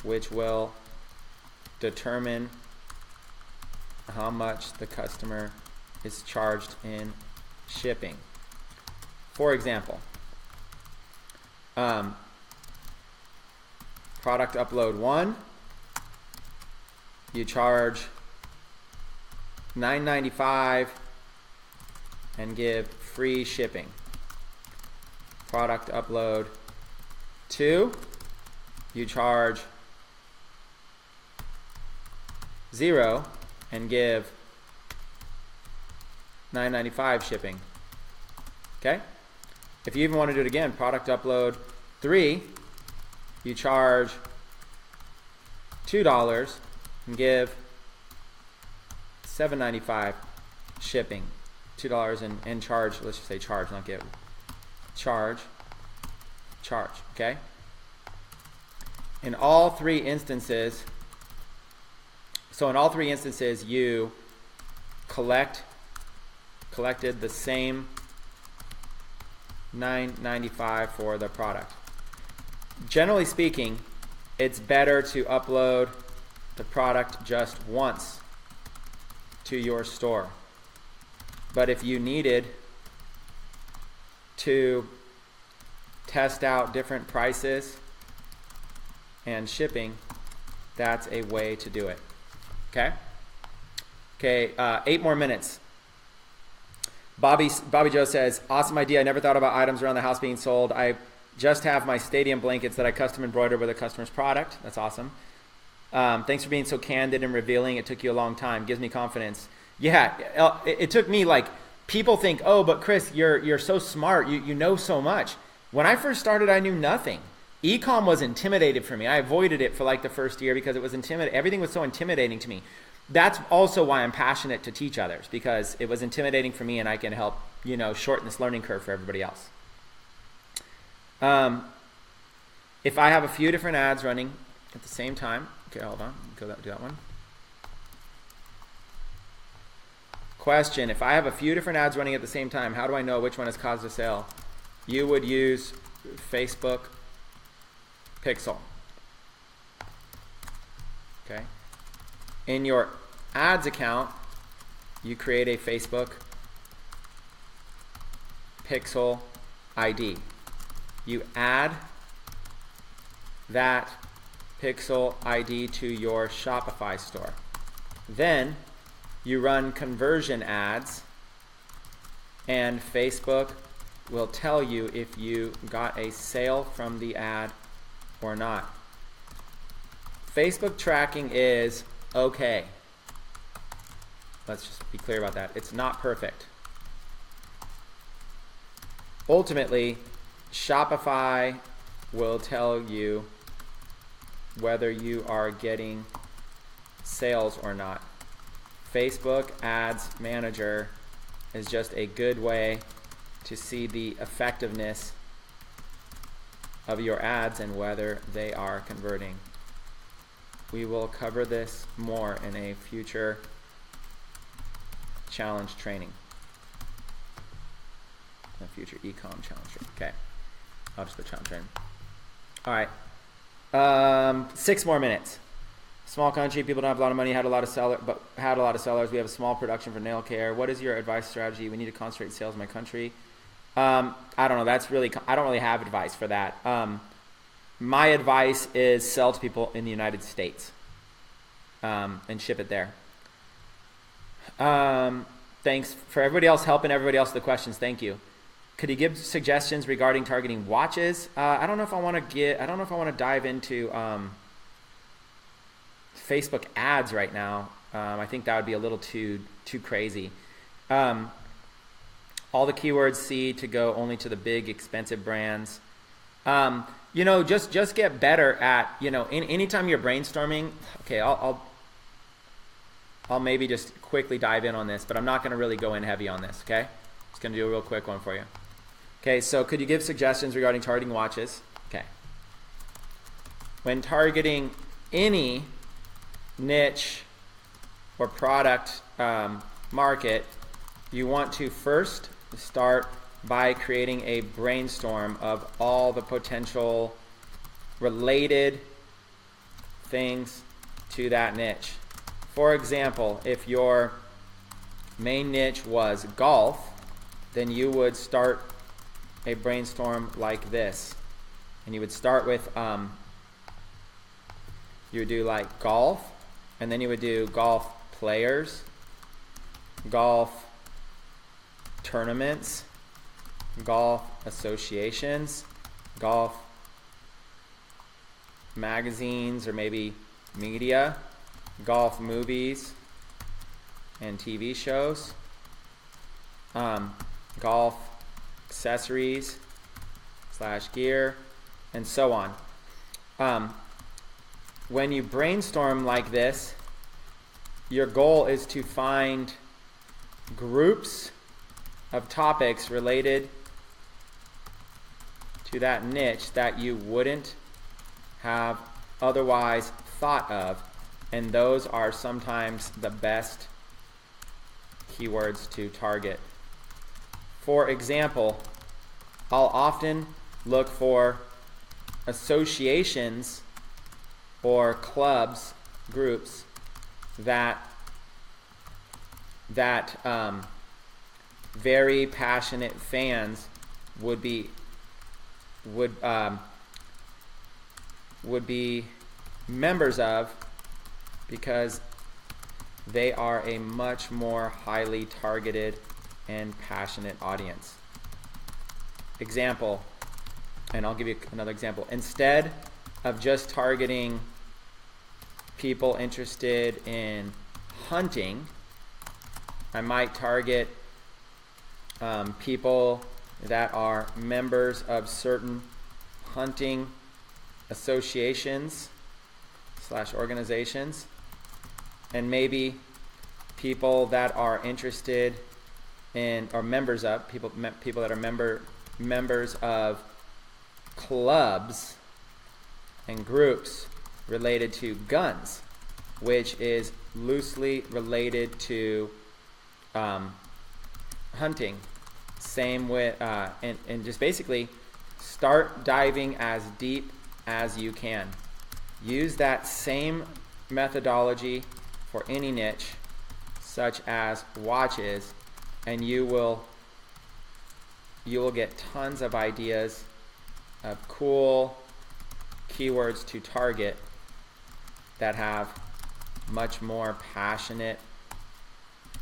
which will determine how much the customer is charged in shipping. For example, product upload 1, you charge $9.95 and give free shipping. Product upload 2, you charge 0 and give $9.95 shipping. Okay? If you even want to do it again, product upload 3, you charge $2 and give $7.95 shipping. $2 and charge, let's just say charge, not give. Charge, okay? In all three instances, you collected the same $9.95 for the product. Generally speaking, it's better to upload the product just once to your store. But if you needed to test out different prices and shipping, that's a way to do it. Okay? Okay, 8 more minutes. Bobby Joe says, awesome idea. I never thought about items around the house being sold. I just have my stadium blankets that I custom embroidered with a customer's product. That's awesome. Thanks for being so candid and revealing. It took you a long time. Gives me confidence. Yeah, it took me, like, people think, oh, but Chris, you're so smart. You know so much. When I first started, I knew nothing. E-com was intimidated for me. I avoided it for like the first year because it was everything was so intimidating to me. That's also why I'm passionate to teach others, because it was intimidating for me and I can help, shorten this learning curve for everybody else. If I have a few different ads running at the same time, okay, hold on, do that one. Question, if I have a few different ads running at the same time, how do I know which one has caused a sale? You would use Facebook Pixel. Okay. In your ads account, you create a Facebook Pixel ID. You add that Pixel ID to your Shopify store. Then you run conversion ads, and Facebook will tell you if you got a sale from the ad or not. Facebook tracking is okay. Let's just be clear about that. It's not perfect. Ultimately, Shopify will tell you whether you are getting sales or not. Facebook Ads Manager is just a good way to see the effectiveness of your ads and whether they are converting. We will cover this more in a future challenge training. A future ecom challenge training. Okay. I'll just put challenge training. All right. 6 more minutes. Small country, people don't have a lot of money, had a lot of sellers. We have a small production for nail care. What is your advice strategy? We need to concentrate sales in my country. I don't know. I don't really have advice for that. My advice is sell to people in the United States and ship it there. Thanks for everybody else helping everybody else with the questions. Thank you. Could you give suggestions regarding targeting watches? I don't know if I want to dive into Facebook ads right now. I think that would be a little too crazy. All the keywords C to go only to the big expensive brands. Just get better at, anytime you're brainstorming. Okay, I'll maybe just quickly dive in on this, but I'm not going to really go in heavy on this. Okay, just going to do a real quick one for you. Okay, so could you give suggestions regarding targeting watches? Okay, when targeting any niche or product market, you want to first start by creating a brainstorm of all the potential related things to that niche. For example, if your main niche was golf, then you would start a brainstorm like this. And you would start with, you would do like golf, and then you would do golf players, golf tournaments, golf associations, golf magazines or maybe media, golf movies and TV shows, golf accessories / gear, and so on. When you brainstorm like this, your goal is to find groups of topics related to that niche that you wouldn't have otherwise thought of, and those are sometimes the best keywords to target. For example, I'll often look for associations or clubs, groups that very passionate fans would be members of, because they are a much more highly targeted and passionate audience. Example, and I'll give you another example. Instead of just targeting people interested in hunting, I might target people that are members of certain hunting associations / organizations, and maybe people that are interested in, or members of, people that are members of clubs and groups related to guns, which is loosely related to hunting. Same with, and just basically start diving as deep as you can. Use that same methodology for any niche, such as watches, and you will get tons of ideas of cool keywords to target that have much more passionate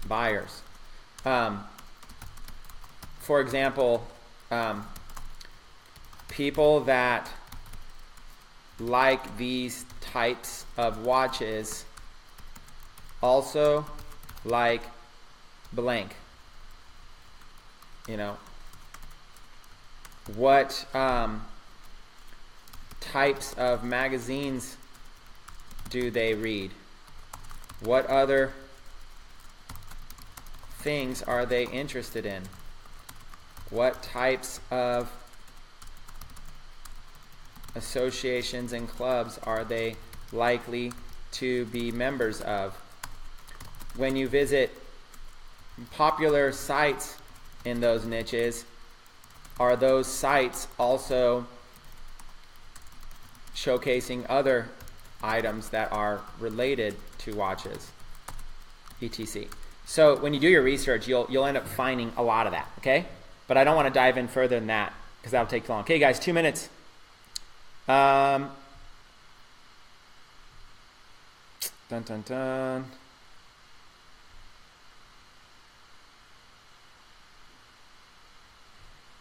buyers. For example, people that like these types of watches also like blank. What types of magazines do they read? What other things are they interested in? What types of associations and clubs are they likely to be members of? When you visit popular sites in those niches, are those sites also showcasing other items that are related to watches, etc.? So when you do your research, you'll end up finding a lot of that, okay? But I don't want to dive in further than that because that'll take too long. Okay, guys, 2 minutes. Dun, dun, dun.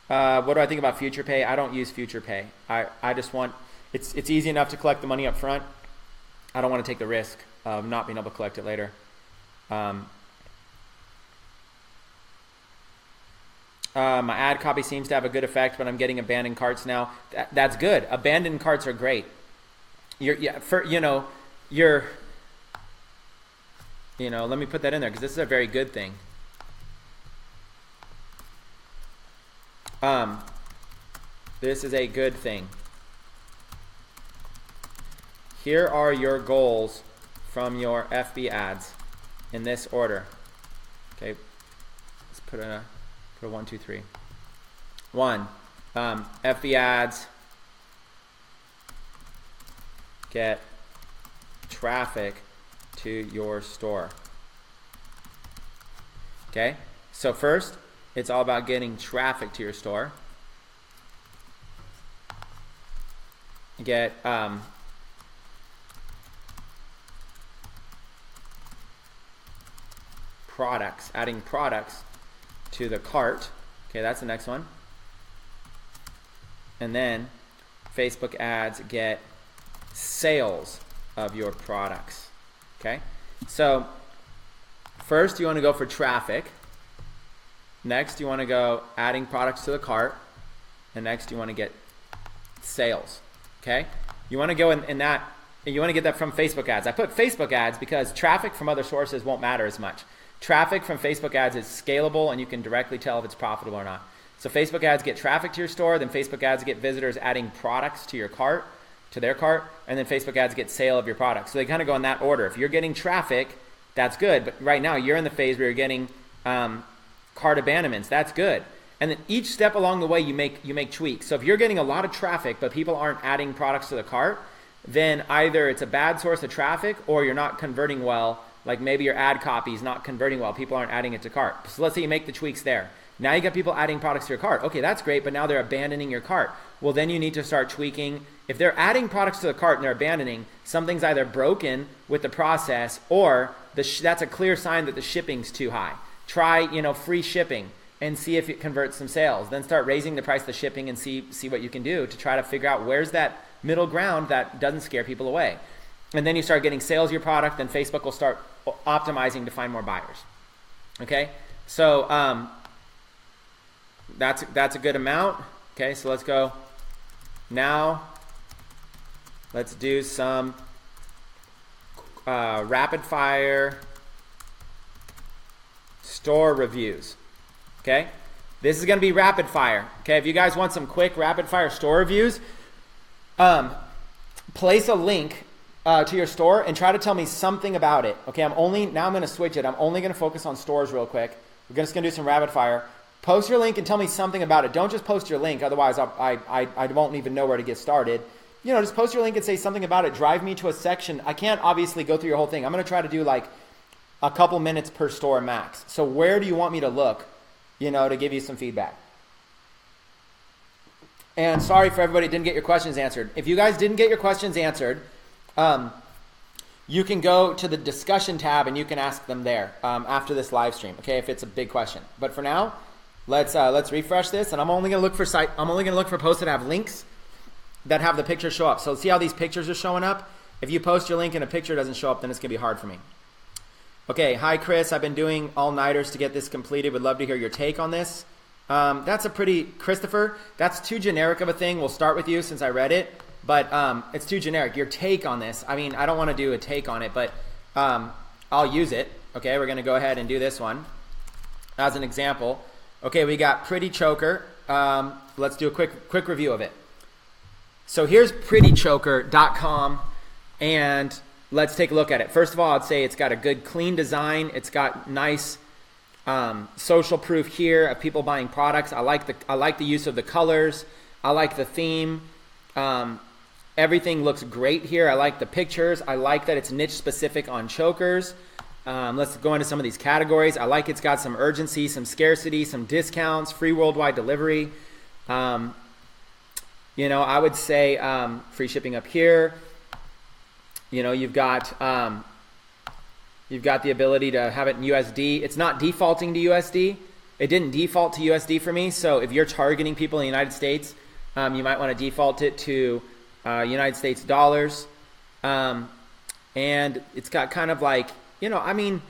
What do I think about Future Pay? I don't use Future Pay. I just want, it's easy enough to collect the money up front. I don't want to take the risk of not being able to collect it later. My ad copy seems to have a good effect, but I'm getting abandoned carts now. That's good. Abandoned carts are great. Let me put that in there because this is a very good thing. This is a good thing. Here are your goals from your FB ads in this order. Okay, let's put a 1, 2, 3. 1, FB ads get traffic to your store. Okay, so first, it's all about getting traffic to your store. Get products, adding products to the cart. Okay, that's the next one. And then Facebook ads get sales of your products. Okay, so first you want to go for traffic. Next you want to go adding products to the cart. And next you want to get sales. Okay, you want to go in that, and you want to get that from Facebook ads. I put Facebook ads because traffic from other sources won't matter as much. Traffic from Facebook ads is scalable and you can directly tell if it's profitable or not. So Facebook ads get traffic to your store, then Facebook ads get visitors adding products to your cart, to their cart, and then Facebook ads get sale of your products. So they kind of go in that order. If you're getting traffic, that's good, but right now you're in the phase where you're getting cart abandonments. That's good. And then each step along the way you make tweaks. So if you're getting a lot of traffic but people aren't adding products to the cart, then either it's a bad source of traffic or you're not converting well. Like maybe your ad copy is not converting well. People aren't adding it to cart. So let's say you make the tweaks there. Now you got people adding products to your cart. Okay, that's great, but now they're abandoning your cart. Well, then you need to start tweaking. If they're adding products to the cart and they're abandoning, something's either broken with the process or that's a clear sign that the shipping's too high. Try, free shipping and see if it converts some sales. Then start raising the price of the shipping and see what you can do to try to figure out where's that middle ground that doesn't scare people away. And then you start getting sales of your product, then Facebook will start optimizing to find more buyers. Okay, so that's a good amount. Okay, so let's go. Now let's do some rapid fire store reviews. Okay, this is going to be rapid fire. Okay, if you guys want some quick rapid fire store reviews, place a link to your store and try to tell me something about it. Okay, now I'm going to switch it. I'm only going to focus on stores real quick. We're just going to do some rapid fire. Post your link and tell me something about it. Don't just post your link, otherwise I won't even know where to get started. Just post your link and say something about it. Drive me to a section. I can't obviously go through your whole thing. I'm going to try to do like a couple minutes per store max. So where do you want me to look, to give you some feedback? And sorry for everybody who didn't get your questions answered. If you guys didn't get your questions answered, you can go to the discussion tab and you can ask them there after this live stream. Okay, if it's a big question. But for now, let's refresh this, and I'm only gonna look for posts that have links that have the pictures show up. So see how these pictures are showing up? If you post your link and a picture doesn't show up, then it's gonna be hard for me. Okay, hi Chris. I've been doing all-nighters to get this completed. Would love to hear your take on this. Christopher, that's too generic of a thing. We'll start with you since I read it. but it's too generic. Your take on this, I mean, I don't want to do a take on it, but I'll use it. Okay, we're going to go ahead and do this one as an example. Okay, we got Pretty Choker. Let's do a quick review of it. So here's prettychoker.com, and let's take a look at it. First of all, I'd say it's got a good clean design. It's got nice social proof here of people buying products. I like the use of the colors. I like the theme. Everything looks great here. I like the pictures. I like that it's niche specific on chokers. Let's go into some of these categories. I like it's got some urgency, some scarcity, some discounts, free worldwide delivery. You know, I would say free shipping up here. You know, you've got the ability to have it in USD. It's not defaulting to USD. It didn't default to USD for me. So if you're targeting people in the United States, you might want to default it to United States dollars. And it's got kind of like, you know, I mean,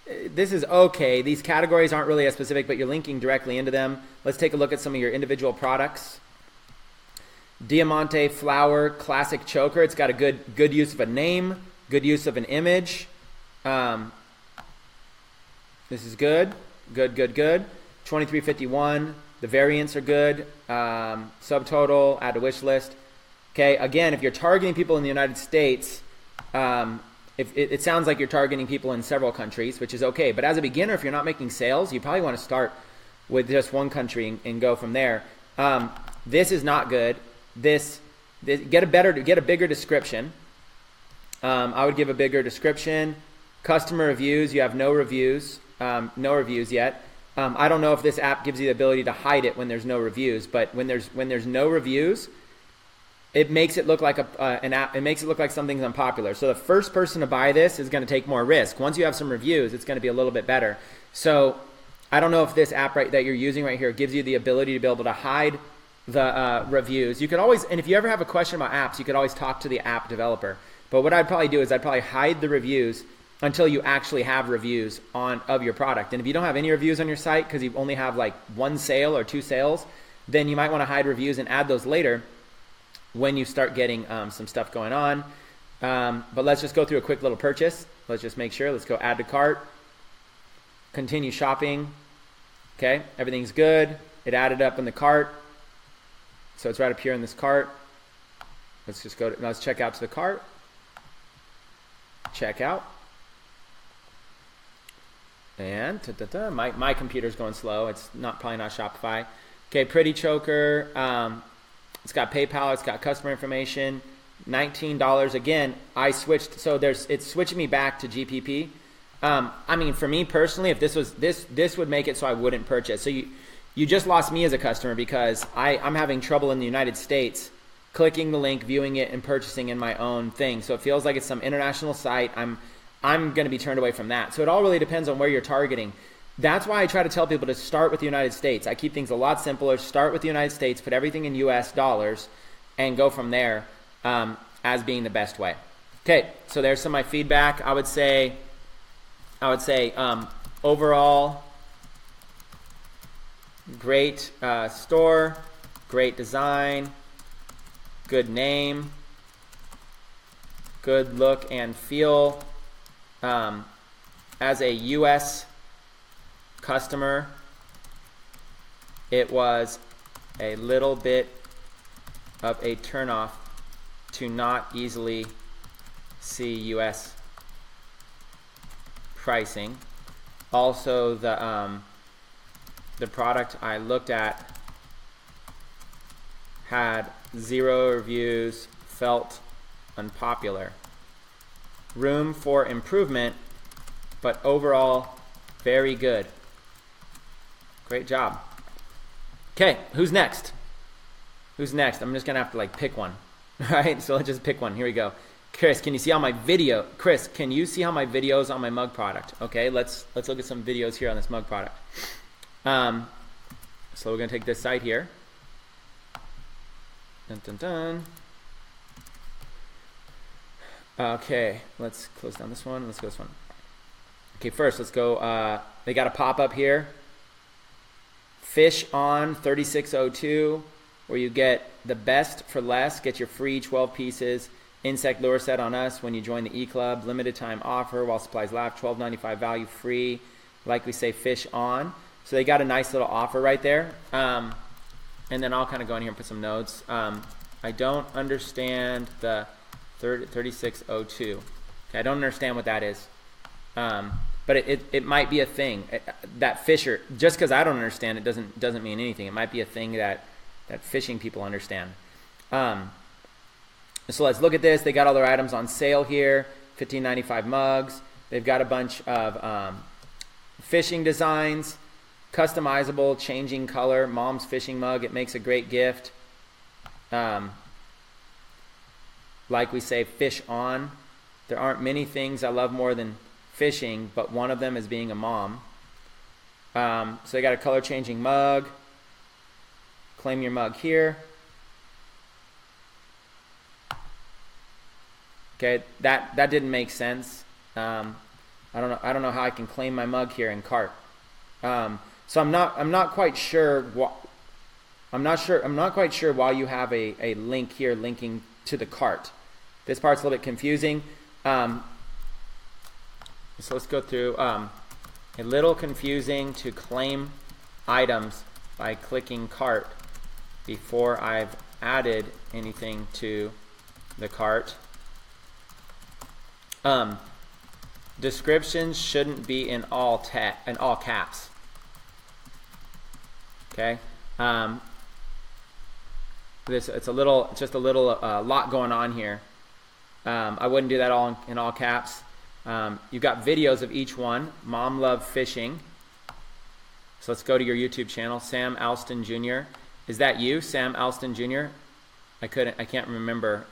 this is okay. These categories aren't really as specific, but you're linking directly into them. Let's take a look at some of your individual products. Diamante Flower Classic Choker. It's got a good use of a name, good use of an image. This is good. Good. 2351. The variants are good. Subtotal, add to wish list. Okay, again, if you're targeting people in the United States, if it sounds like you're targeting people in several countries, which is okay. But as a beginner, if you're not making sales, you probably want to start with just one country and go from there. This is not good. This get a bigger description. I would give a bigger description. Customer reviews, you have no reviews yet. I don't know if this app gives you the ability to hide it when there's no reviews, but when there's no reviews, it makes it look like an app. It makes it look like something's unpopular. So the first person to buy this is going to take more risk. Once you have some reviews, it's going to be a little bit better. So I don't know if this app that you're using right here gives you the ability to be able to hide the reviews. You could always, and if you ever have a question about apps, you could always talk to the app developer. But what I'd probably do is I'd probably hide the reviews until you actually have reviews of your product. And if you don't have any reviews on your site because you only have like one sale or two sales, then you might want to hide reviews and add those later when you start getting some stuff going on. But let's just go through a quick little purchase. Let's just make sure. Let's go add to cart. Continue shopping. Okay, everything's good. It added up in the cart. So it's right up here in this cart. Let's just go let's check out to the cart. Check out. And my computer's going slow. It's probably not Shopify. Okay, Pretty Choker. It's got PayPal. It's got customer information. $19 again. I switched, so it's switching me back to GPP. I mean, for me personally, if this was this would make it so I wouldn't purchase. So you just lost me as a customer because I'm having trouble in the United States clicking the link, viewing it, and purchasing in my own thing. So it feels like it's some international site. I'm going to be turned away from that. So it all really depends on where you're targeting. That's why I try to tell people to start with the United States. I keep things a lot simpler. Start with the United States, put everything in US dollars, and go from there as being the best way. Okay, so there's some of my feedback. I would say overall, great store, great design, good name, good look and feel. As a US customer, it was a little bit of a turnoff to not easily see US pricing. Also, the product I looked at had 0 reviews, felt unpopular. Room for improvement, but overall very good. Great job. Okay, who's next? I'm just gonna have to like pick one. All right, so let's just pick one. Here we go. Chris, can you see how my video? Chris, can you see how my videos on my mug product? Okay, let's look at some videos here on this mug product. So we're gonna take this site here. Dun, dun, dun. Okay, let's close down this one. Let's go this one. Okay, first let's go. They got a pop up here. Fish on 3602, where you get the best for less. Get your free 12 pieces insect lure set on us when you join the E-Club. Limited time offer while supplies last. $12.95 value free. Like we say, fish on. So they got a nice little offer right there. And then I'll kind of go in here and put some notes. I don't understand the 3602. Okay, I don't understand what that is. But it might be a thing. That fisher, just because I don't understand it doesn't mean anything. It might be a thing that fishing people understand. So let's look at this. They got all their items on sale here. $15.95 mugs. They've got a bunch of fishing designs. Customizable, changing color. Mom's fishing mug. It makes a great gift. Like we say, fish on. There aren't many things I love more than fishing, but one of them is being a mom. So they got a color changing mug. Claim your mug here. Okay, that didn't make sense. I don't know how I can claim my mug here in cart. So I'm not quite sure I'm not quite sure why you have a link here linking to the cart. This part's a little bit confusing. So let's go through. A little confusing to claim items by clicking cart before I've added anything to the cart. Descriptions shouldn't be in all caps. Okay. It's just a little lot going on here. I wouldn't do that all in all caps. You've got videos of each one. Mom Love Fishing. So let's go to your YouTube channel, Sam Alston Jr. Is that you, Sam Alston Jr.? I can't remember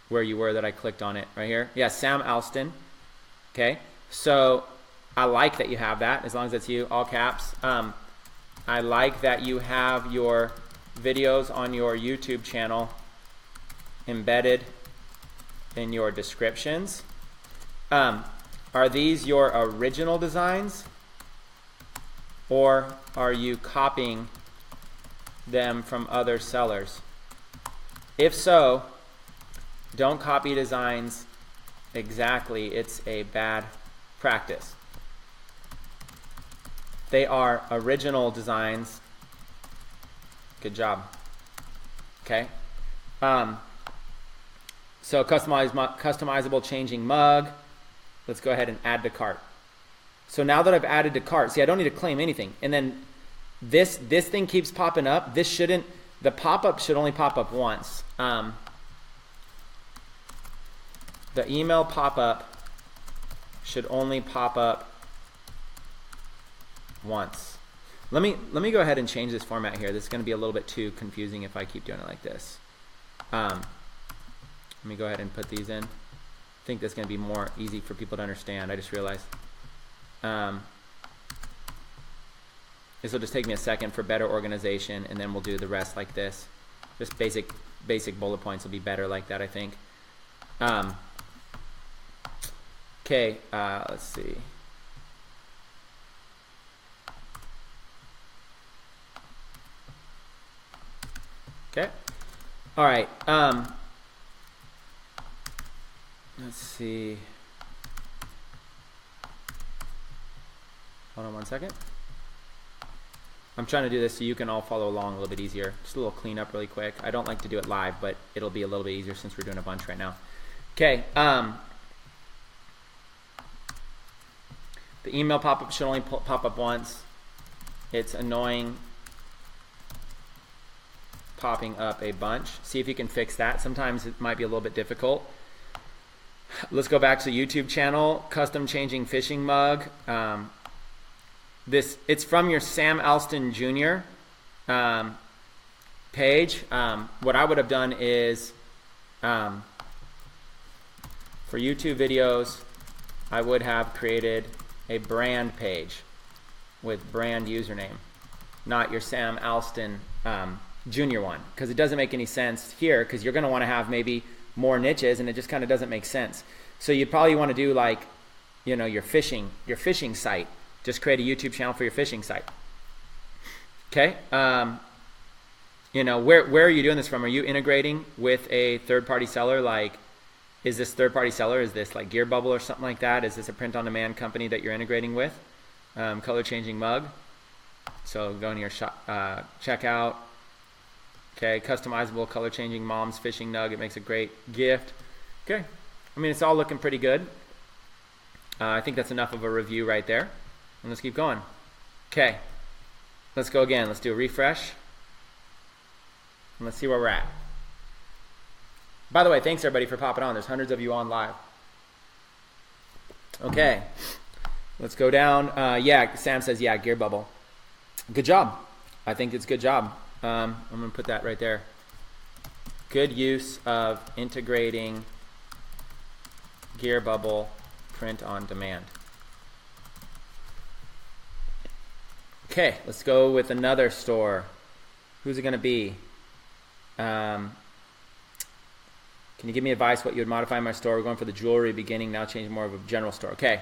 where you were that I clicked on it right here. Yeah, Sam Alston. Okay, so I like that you have that, as long as it's you, all caps. I like that you have your videos on your YouTube channel embedded in your descriptions. Are these your original designs, or are you copying them from other sellers? If so, don't copy designs exactly. It's a bad practice. They are original designs. Good job. Okay. So customizable changing mug. Let's go ahead and add to cart. So now that I've added to cart, see, I don't need to claim anything. And then this thing keeps popping up. The pop-up should only pop up once. The email pop-up should only pop up once. Let me go ahead and change this format here. This is going to be a little bit too confusing if I keep doing it like this. Let me go ahead and put these in. I think that's going to be more easy for people to understand. I just realized. This will just take me a second for better organization, and then we'll do the rest like this. Just basic bullet points will be better like that, I think. Okay, let's see. Okay. All right. Let's see. Hold on one second. I'm trying to do this so you can all follow along a little bit easier. Just a little cleanup really quick. I don't like to do it live, but it'll be a little bit easier since we're doing a bunch right now. Okay. The email pop-up should only pop up once. It's annoying popping up a bunch. See if you can fix that. Sometimes it might be a little bit difficult. Let's go back to the YouTube channel, custom changing fishing mug. It's from your Sam Alston Jr. Page. What I would have done is for YouTube videos, I would have created a brand page with brand username, not your Sam Alston Jr. one, because it doesn't make any sense here, because you're going to want to have maybe more niches, and it just kind of doesn't make sense. So you probably want to do like, your fishing site. Just create a YouTube channel for your fishing site. Okay. where are you doing this from? Are you integrating with a third-party seller? Like, is this third-party seller? Is this like Gear Bubble or something like that? Is this a print-on-demand company that you're integrating with? Color-changing mug. So go into your checkout. Okay, customizable color-changing mom's fishing nug. It makes a great gift. Okay, I mean, it's all looking pretty good. I think that's enough of a review right there. And let's keep going. Okay, let's go again. Let's do a refresh. And let's see where we're at. By the way, thanks everybody for popping on. There's hundreds of you on live. Okay, let's go down. Yeah, Sam says, yeah, Gear Bubble. Good job. I think it's a good job. I'm going to put that right there. Good use of integrating Gear Bubble print on demand. Okay, let's go with another store. Who's it going to be? Can you give me advice what you would modify in my store? We're going for the jewelry beginning, now changing more of a general store. Okay,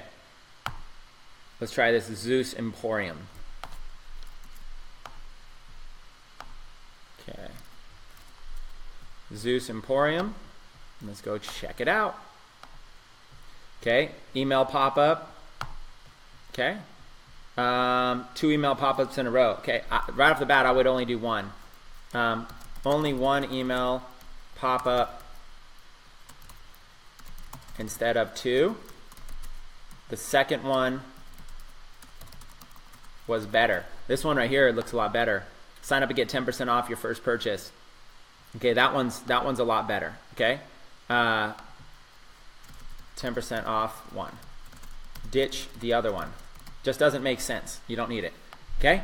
let's try this Zeus Emporium. Okay, Zeus Emporium. Let's go check it out. Okay, email pop-up. Okay, 2 email pop-ups in a row. Okay, right off the bat, I would only do one. Only one email pop-up instead of 2. The second one was better. This one right here looks a lot better. Sign up and get 10% off your first purchase. Okay, that one's a lot better. Okay, 10% off one. Ditch the other one. Just doesn't make sense. You don't need it. Okay,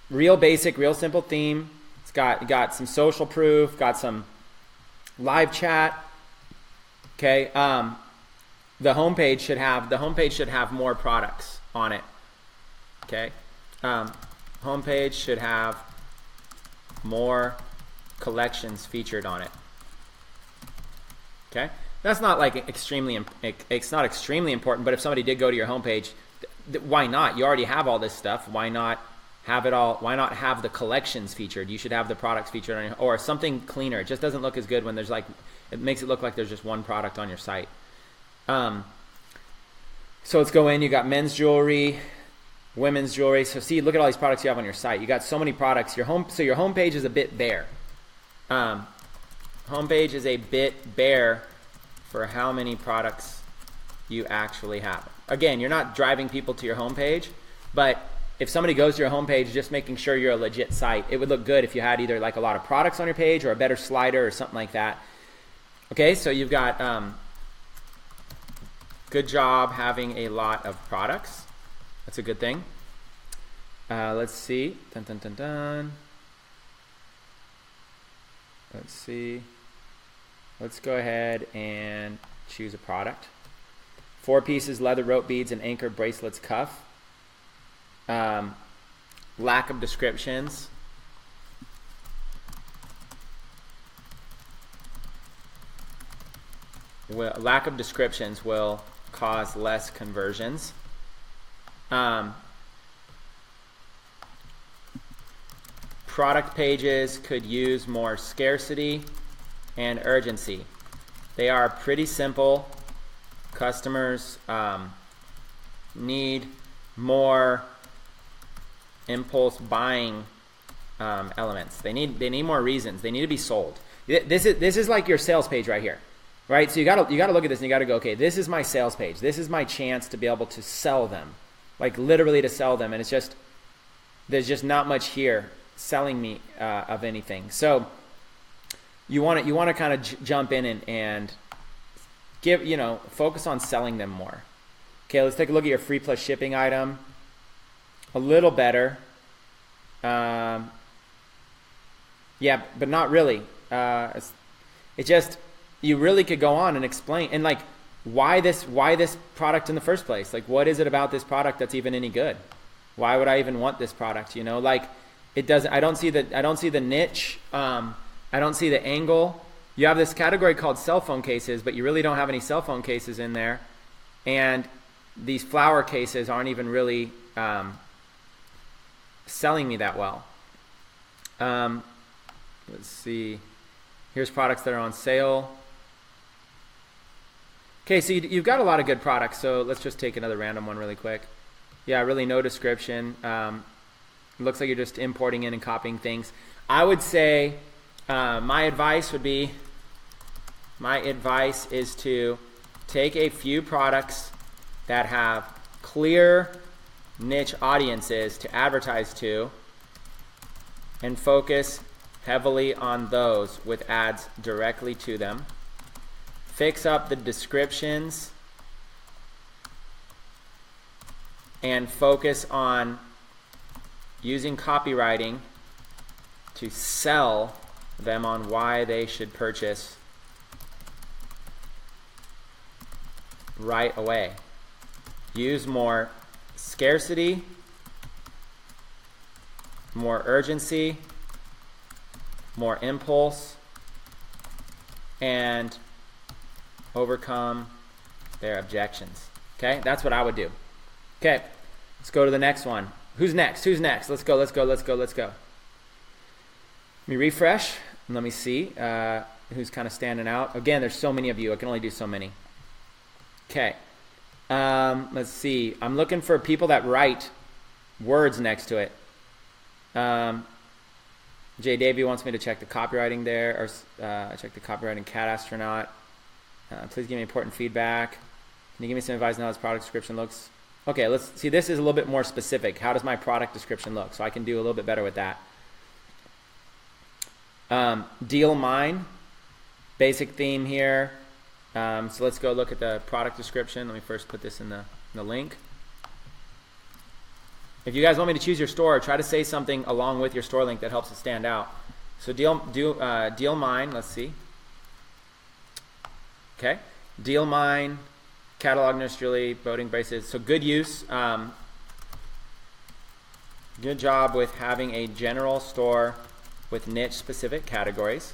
real basic, real simple theme. It's got some social proof. Got some live chat. Okay, the homepage should have more products on it. Okay, homepage should have more collections featured on it. Okay, that's not like it's not extremely important, but if somebody did go to your homepage, why not? You already have all this stuff. Why not have it all? Why not have the collections featured? You should have the products featured on your, or something cleaner. It just doesn't look as good when there's it makes it look like there's just one product on your site. So let's go in. You got men's jewelry, women's jewelry. So see, look at all these products you have on your site. You got so many products. So your homepage is a bit bare. Homepage is a bit bare for how many products you actually have. Again, you're not driving people to your homepage, but if somebody goes to your homepage just making sure you're a legit site, it would look good if you had either like a lot of products on your page or a better slider or something like that. Okay, so you've got good job having a lot of products. That's a good thing. Let's see. Dun, dun, dun, dun. Let's see. Let's go ahead and choose a product. 4 pieces, leather rope beads, and anchor bracelets cuff. Lack of descriptions. Lack of descriptions will cause less conversions. Product pages could use more scarcity and urgency. They are pretty simple. Customers need more impulse buying elements. They need more reasons. They need to be sold. This is like your sales page right here, right? So you gotta look at this and you gotta go, okay, this is my sales page. This is my chance to be able to sell them, like literally to sell them. And it's just there's just not much here selling me of anything. So you want to kind of jump in and give, focus on selling them more. Okay, let's take a look at your free plus shipping item. A little better. Yeah, but not really. It just, you really could go on and explain and like why this product in the first place. Like, what is it about this product that's even any good? Why would I even want this product? Like it doesn't. I don't see the niche. I don't see the angle. You have this category called cell phone cases, but you really don't have any cell phone cases in there. And these flower cases aren't even really selling me that well. Let's see. Here's products that are on sale. Okay, so you've got a lot of good products. So let's just take another random one really quick. Yeah, really no description. It looks like you're just importing in and copying things. I would say my advice is to take a few products that have clear niche audiences to advertise to and focus heavily on those with ads directly to them. Fix up the descriptions and focus on using copywriting to sell them on why they should purchase right away. Use more scarcity, more urgency, more impulse, and overcome their objections. Okay, that's what I would do. Okay, let's go to the next one. Who's next? Who's next? Let's go, let's go, let's go, let's go. Let me refresh and let me see who's kind of standing out. Again, there's so many of you. I can only do so many. Okay, let's see. I'm looking for people that write words next to it. Jay Davey wants me to check the copywriting there, or check the copywriting Cat Astronaut. Please give me important feedback. Can you give me some advice on how this product description looks? Okay, let's see. This is a little bit more specific. How does my product description look? So I can do a little bit better with that. Deal mine, basic theme here. So let's go look at the product description. Let me first put this in the link. If you guys want me to choose your store, try to say something along with your store link that helps it stand out. So deal mine, let's see. Okay, deal mine, catalog nurse Julie, boating braces. So good use. Good job with having a general store with niche specific categories.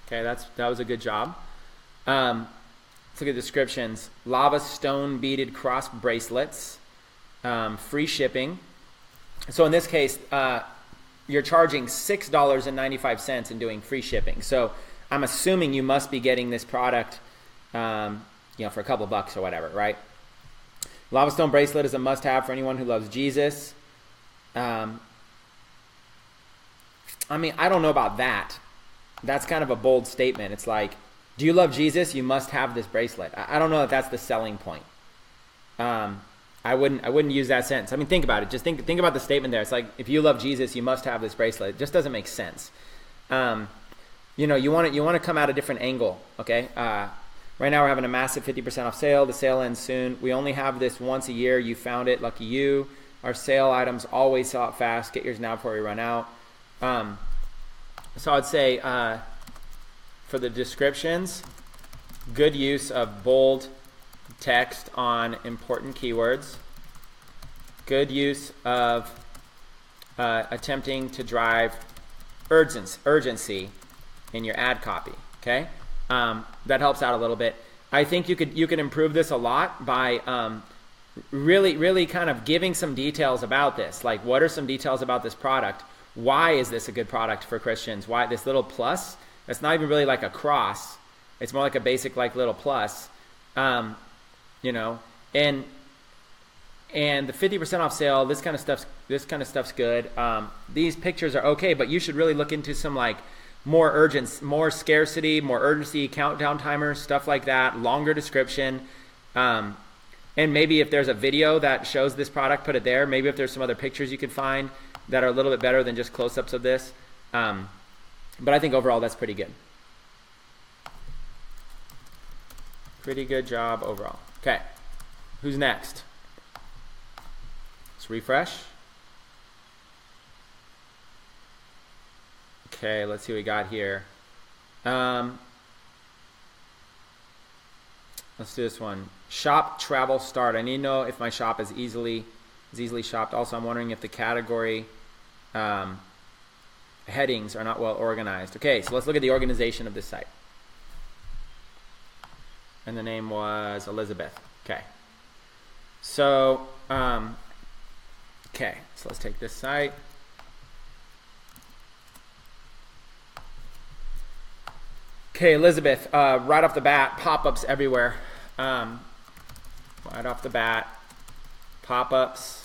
Okay, that was a good job. Let's look at descriptions. Lava stone beaded cross bracelets, free shipping. So in this case, you're charging $6.95 and doing free shipping. So I'm assuming you must be getting this product, for a couple bucks or whatever, right? Lava stone bracelet is a must-have for anyone who loves Jesus. I don't know about that. That's kind of a bold statement. It's like, do you love Jesus? You must have this bracelet. I don't know if that's the selling point. I wouldn't use that sentence. Think about it. Just think about the statement there. It's like, if you love Jesus, you must have this bracelet. It just doesn't make sense. You want to come at a different angle. Okay. Right now we're having a massive 50% off sale. The sale ends soon. We only have this once a year. You found it. Lucky you. Our sale items always sell out fast. Get yours now before we run out. So I'd say for the descriptions, good use of bold text on important keywords. Good use of attempting to drive urgency in your ad copy. Okay, that helps out a little bit. I think you could improve this a lot by really kind of giving some details about this. Like, what are some details about this product? Why is this a good product for Christians? Why this little plus? It's not even really like a cross. It's more like a basic little plus. And the 50% off sale, this kind of stuff's good. These pictures are okay, but you should really look into some more scarcity, more urgency, countdown timers, stuff like that, longer description. And maybe if there's a video that shows this product, put it there. Maybe if there's some other pictures you could find that are a little bit better than just close-ups of this. But I think overall that's pretty good. Pretty good job overall. Okay, who's next? Let's refresh. Okay, let's see what we got here. Let's do this one. Shop, travel, start. I need to know if my shop is easily shopped. Also, I'm wondering if the category headings are not well organized. Okay, so let's look at the organization of this site. And the name was Elizabeth. Okay. So, so let's take this site. Okay, Elizabeth, right off the bat, pop-ups everywhere. Right off the bat, pop-ups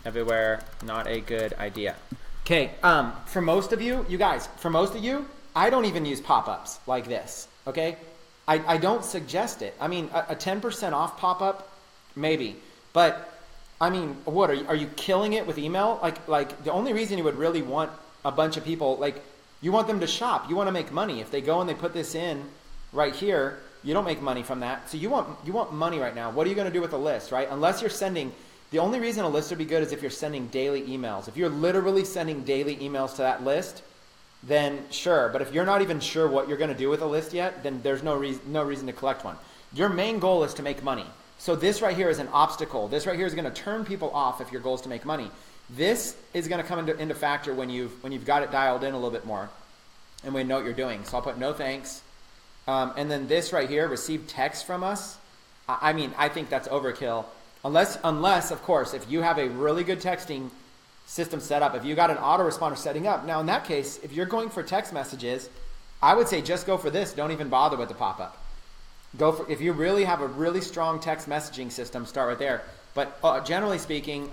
everywhere, not a good idea. Okay, for most of you, I don't even use pop-ups like this, okay? I don't suggest it. I mean, a 10% off pop-up, maybe. But, I mean, what, are you killing it with email? Like the only reason you would really want a bunch of people, like, you want them to shop. You want to make money. If they go and they put this in right here, you don't make money from that. So you want money right now. What are you going to do with a list, right? Unless you're sending, the only reason a list would be good is if you're sending daily emails. If you're literally sending daily emails to that list, then sure. But if you're not even sure what you're going to do with a list yet, then there's no reason to collect one. Your main goal is to make money. So this right here is an obstacle. This right here is going to turn people off if your goal is to make money. This is going to come into factor when you've got it dialed in a little bit more and we know what you're doing. So I'll put no thanks. And then this right here, receive text from us. I mean, I think that's overkill. Unless, of course, if you have a really good texting system set up, if you got an autoresponder setting up. Now, in that case, if you're going for text messages, I would say just go for this. Don't even bother with the pop-up. If you really have a really strong text messaging system, start right there. But generally speaking,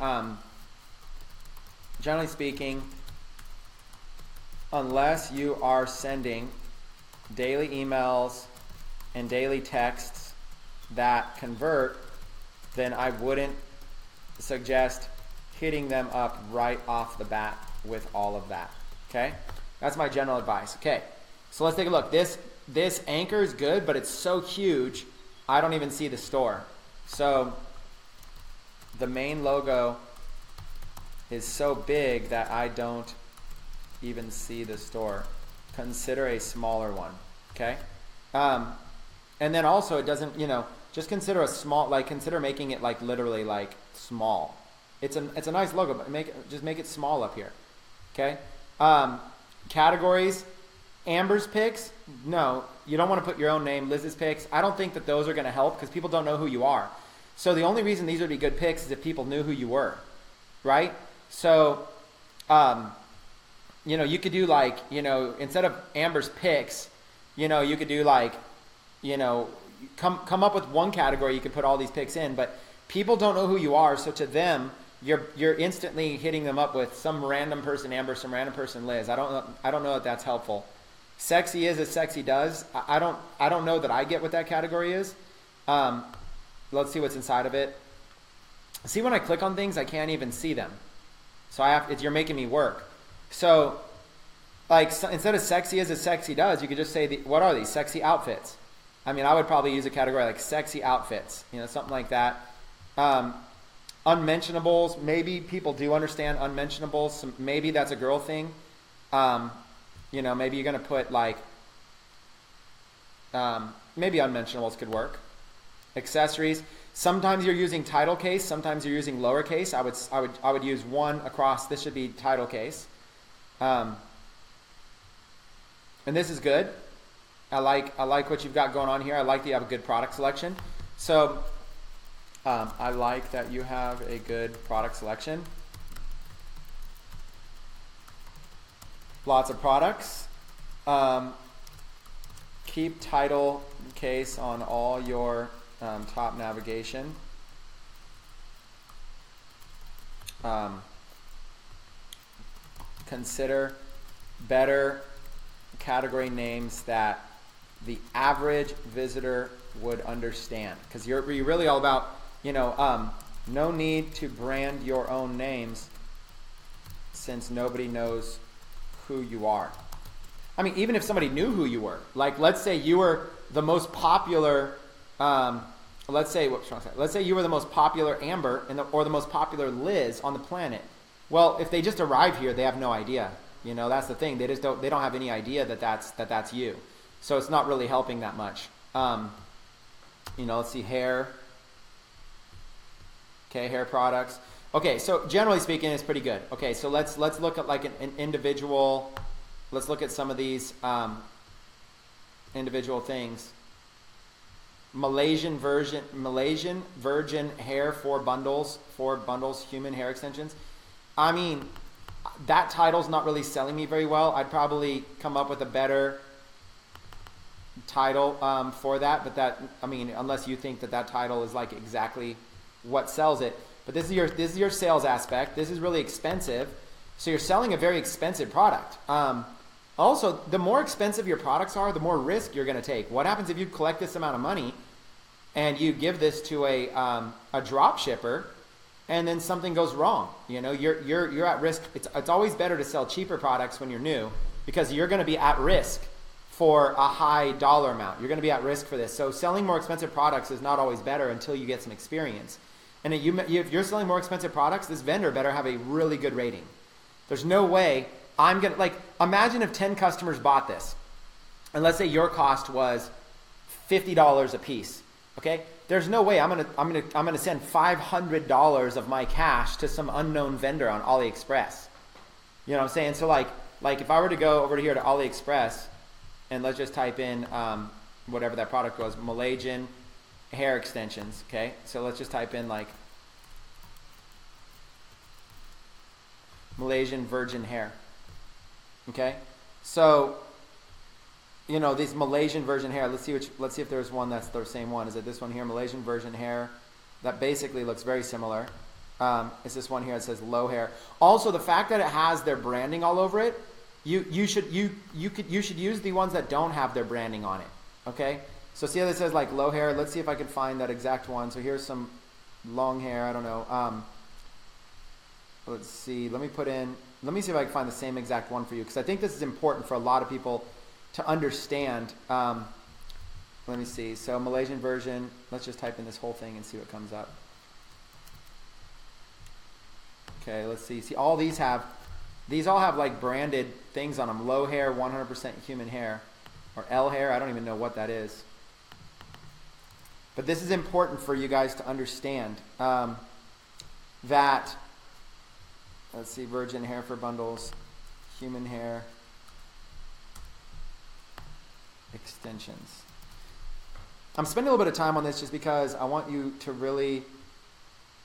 unless you are sending daily emails and daily texts that convert, then I wouldn't suggest hitting them up right off the bat with all of that. Okay? That's my general advice. Okay, so let's take a look. This anchor is good, but it's so huge, I don't even see the store. So the main logo is so big that I don't even see the store. Consider a smaller one, okay? And then also it doesn't, just consider a small, consider making it literally small. It's a nice logo, but just make it small up here, okay? Categories, Amber's picks, no, you don't want to put your own name. Liz's picks, I don't think that those are going to help because people don't know who you are. So the only reason these would be good picks is if people knew who you were, right? So, you could do instead of Amber's picks, you could do come up with one category you could put all these picks in, but people don't know who you are, so to them, you're instantly hitting them up with some random person Amber, some random person Liz. I don't know that that's helpful. Sexy is as sexy does. I don't know that I get what that category is. Let's see what's inside of it. See, when I click on things, I can't even see them. So you're making me work. So, instead of sexy is as sexy does, you could just say, what are these? Sexy outfits. I mean, I would probably use a category like sexy outfits, something like that. Unmentionables, maybe people do understand unmentionables. So maybe that's a girl thing. Maybe you're going to put maybe unmentionables could work. Accessories. Sometimes you're using title case. Sometimes you're using lowercase. I would use one across. This should be title case. And this is good. I like what you've got going on here. I like that you have a good product selection. So I like that you have a good product selection. Lots of products. Keep title case on all your top navigation. Consider better category names that the average visitor would understand, because you're really all about no need to brand your own names since nobody knows who you are. I mean, even if somebody knew who you were, let's say you were the most popular let's say you were the most popular Amber or the most popular Liz on the planet. Well, if they just arrive here, they have no idea. That's the thing. They don't have any idea that that's you. So it's not really helping that much. Let's see, hair. Okay, hair products. Okay, so generally speaking, it's pretty good. Okay, so let's look at an individual. Let's look at some of these individual things. Malaysian virgin hair, 4 bundles, human hair extensions. I mean, that title's not really selling me very well. I'd probably come up with a better title for that, but that, I mean, unless you think that title is like exactly what sells it. But this is your sales aspect. This is really expensive. So you're selling a very expensive product. Also, the more expensive your products are, the more risk you're going to take. What happens if you collect this amount of money and you give this to a drop shipper and then something goes wrong? You know, you're at risk. It's always better to sell cheaper products when you're new, because you're going to be at risk for a high dollar amount. You're going to be at risk for this. So selling more expensive products is not always better until you get some experience. And if you're selling more expensive products, this vendor better have a really good rating. There's no way I'm going to, like, imagine if 10 customers bought this, and let's say your cost was $50 a piece. Okay? There's no way I'm going to send $500 of my cash to some unknown vendor on AliExpress. You know what I'm saying? So like if I were to go over here to AliExpress and let's just type in whatever that product was, Malaysian hair extensions. Okay? So let's just type in like Malaysian virgin hair. Okay? So, you know, these Malaysian virgin hair, let's see if there's one that's the same one. Is it this one here, Malaysian virgin hair? That basically looks very similar. It's this one here that says low hair. Also, the fact that it has their branding all over it, you should use the ones that don't have their branding on it. Okay? So see how this says like low hair? Let's see if I can find that exact one. So here's some long hair, I don't know. Let's see, let me see if I can find the same exact one for you, because I think this is important for a lot of people to understand. Let me see. So Malaysian version, let's just type in this whole thing and see what comes up. Okay, let's see. See, these all have like branded things on them. Low hair, 100% human hair, or L hair. I don't even know what that is. But this is important for you guys to understand that. Let's see, virgin hair for bundles, human hair, extensions. I'm spending a little bit of time on this just because I want you to really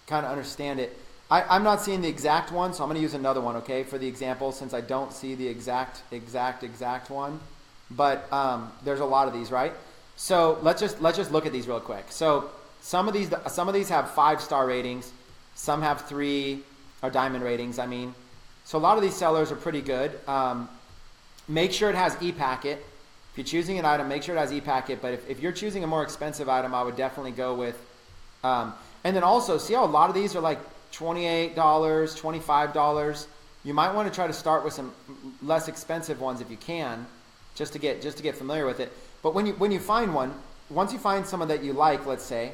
kind of understand it. I'm not seeing the exact one, so I'm going to use another one, okay, for the example, since I don't see the exact one. But there's a lot of these, right? So let's just look at these real quick. So some of these have 5-star ratings, some have 3 or diamond ratings, I mean. So a lot of these sellers are pretty good. Make sure it has ePacket. If you're choosing an item, make sure it has ePacket. But if you're choosing a more expensive item, I would definitely go with. And then also, see how a lot of these are like $28, $25. You might want to try to start with some less expensive ones if you can, just to get familiar with it. But when you find one, once you find someone that you like, let's say,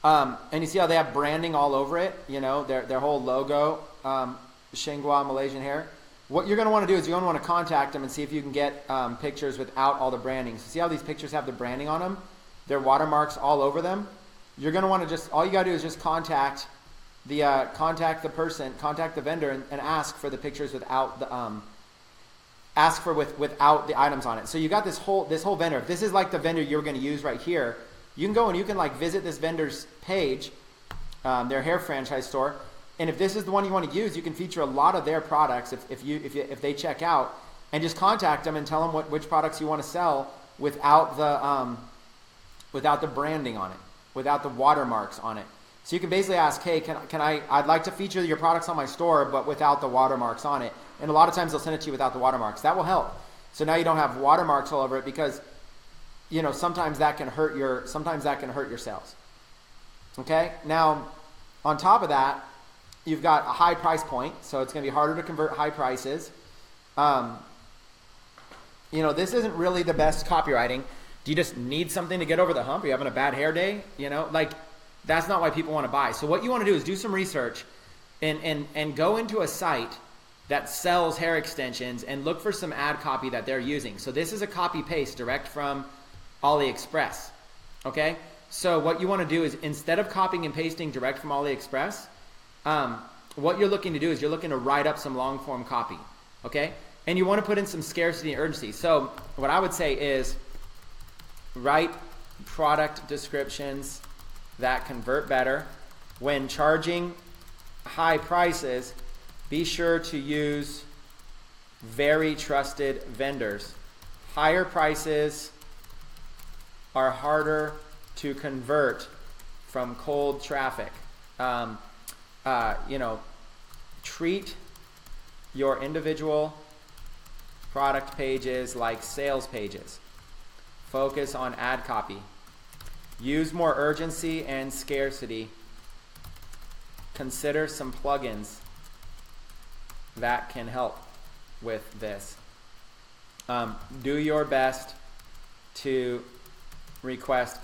and you see how they have branding all over it, you know, their whole logo, Shenghua Malaysian hair. What you're going to want to do is you're going to want to contact them and see if you can get pictures without all the branding. So see how these pictures have the branding on them? Their watermarks all over them? You're going to want to all you got to do is just contact the vendor and ask for the pictures without the without the items on it. So you got this whole vendor. If this is like the vendor you're going to use right here, you can go and you can like visit this vendor's page, their hair franchise store, and if this is the one you want to use, you can feature a lot of their products if they check out, and just contact them and tell them which products you want to sell without the branding on it, without the watermarks on it. So you can basically ask, hey, I'd like to feature your products on my store, but without the watermarks on it. And a lot of times they'll send it to you without the watermarks. That will help. So now you don't have watermarks all over it, because you know, sometimes that can hurt your sales. Okay? Now, on top of that, you've got a high price point, so it's going to be harder to convert high prices. You know, this isn't really the best copywriting. Do you just need something to get over the hump? Are you having a bad hair day? You know, like, that's not why people want to buy. So what you want to do is do some research and go into a site that sells hair extensions and look for some ad copy that they're using. So this is a copy paste direct from AliExpress. Okay? So what you want to do is, instead of copying and pasting direct from AliExpress, what you're looking to do is you're looking to write up some long form copy. Okay? And you want to put in some scarcity and urgency. So what I would say is write product descriptions that convert better. When charging high prices, be sure to use very trusted vendors higher prices are harder to convert from cold traffic. You know, treat your individual product pages like sales pages. Focus on ad copy. Use more urgency and scarcity. Consider some plugins that can help with this. Do your best to request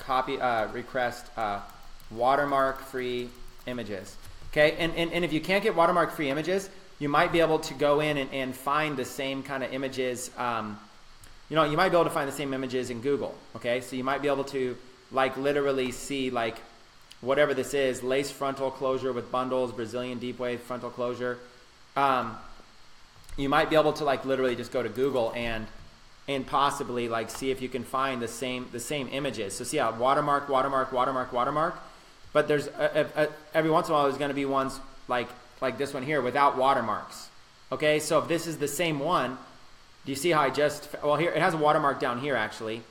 watermark-free images. Okay, and if you can't get watermark-free images, you might be able to go in and find the same kind of images. You know, you might be able to find the same images in Google. Okay, so you might be able to like literally see like whatever this is, lace frontal closure with bundles, Brazilian deep wave frontal closure. You might be able to like literally just go to Google and possibly like see if you can find the same images. So see how watermark, but there's every once in a while there's going to be ones like this one here without watermarks. Okay, so if this is the same one, do you see how well here it has a watermark down here actually.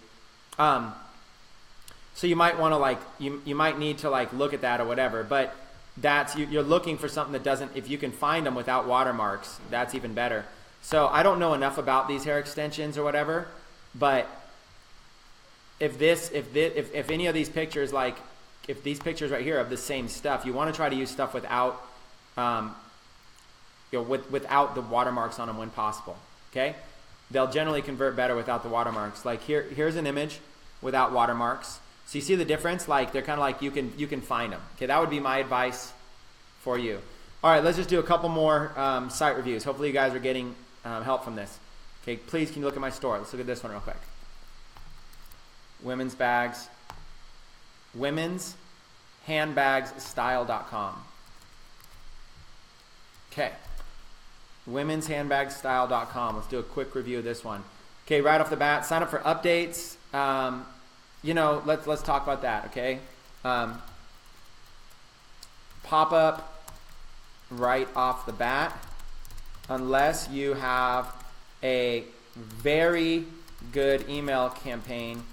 So you might want to like you might need to like look at that or whatever, but that's you're looking for something that doesn't, if you can find them without watermarks, that's even better. So I don't know enough about these hair extensions or whatever, but if any of these pictures, like if these pictures right here of the same stuff, you want to try to use stuff without without the watermarks on them when possible. Okay, they'll generally convert better without the watermarks. Like here's an image without watermarks. So you see the difference? Like they're kind of like you can find them. Okay, that would be my advice for you. All right, let's just do a couple more site reviews. Hopefully you guys are getting help from this. Okay, please can you look at my store? Let's look at this one real quick. Women's bags. Womenshandbagsstyle.com. Okay. Womenshandbagsstyle.com. Let's do a quick review of this one. Okay, right off the bat, sign up for updates. You know, let's talk about that, okay? Pop up right off the bat, unless you have a very good email campaign,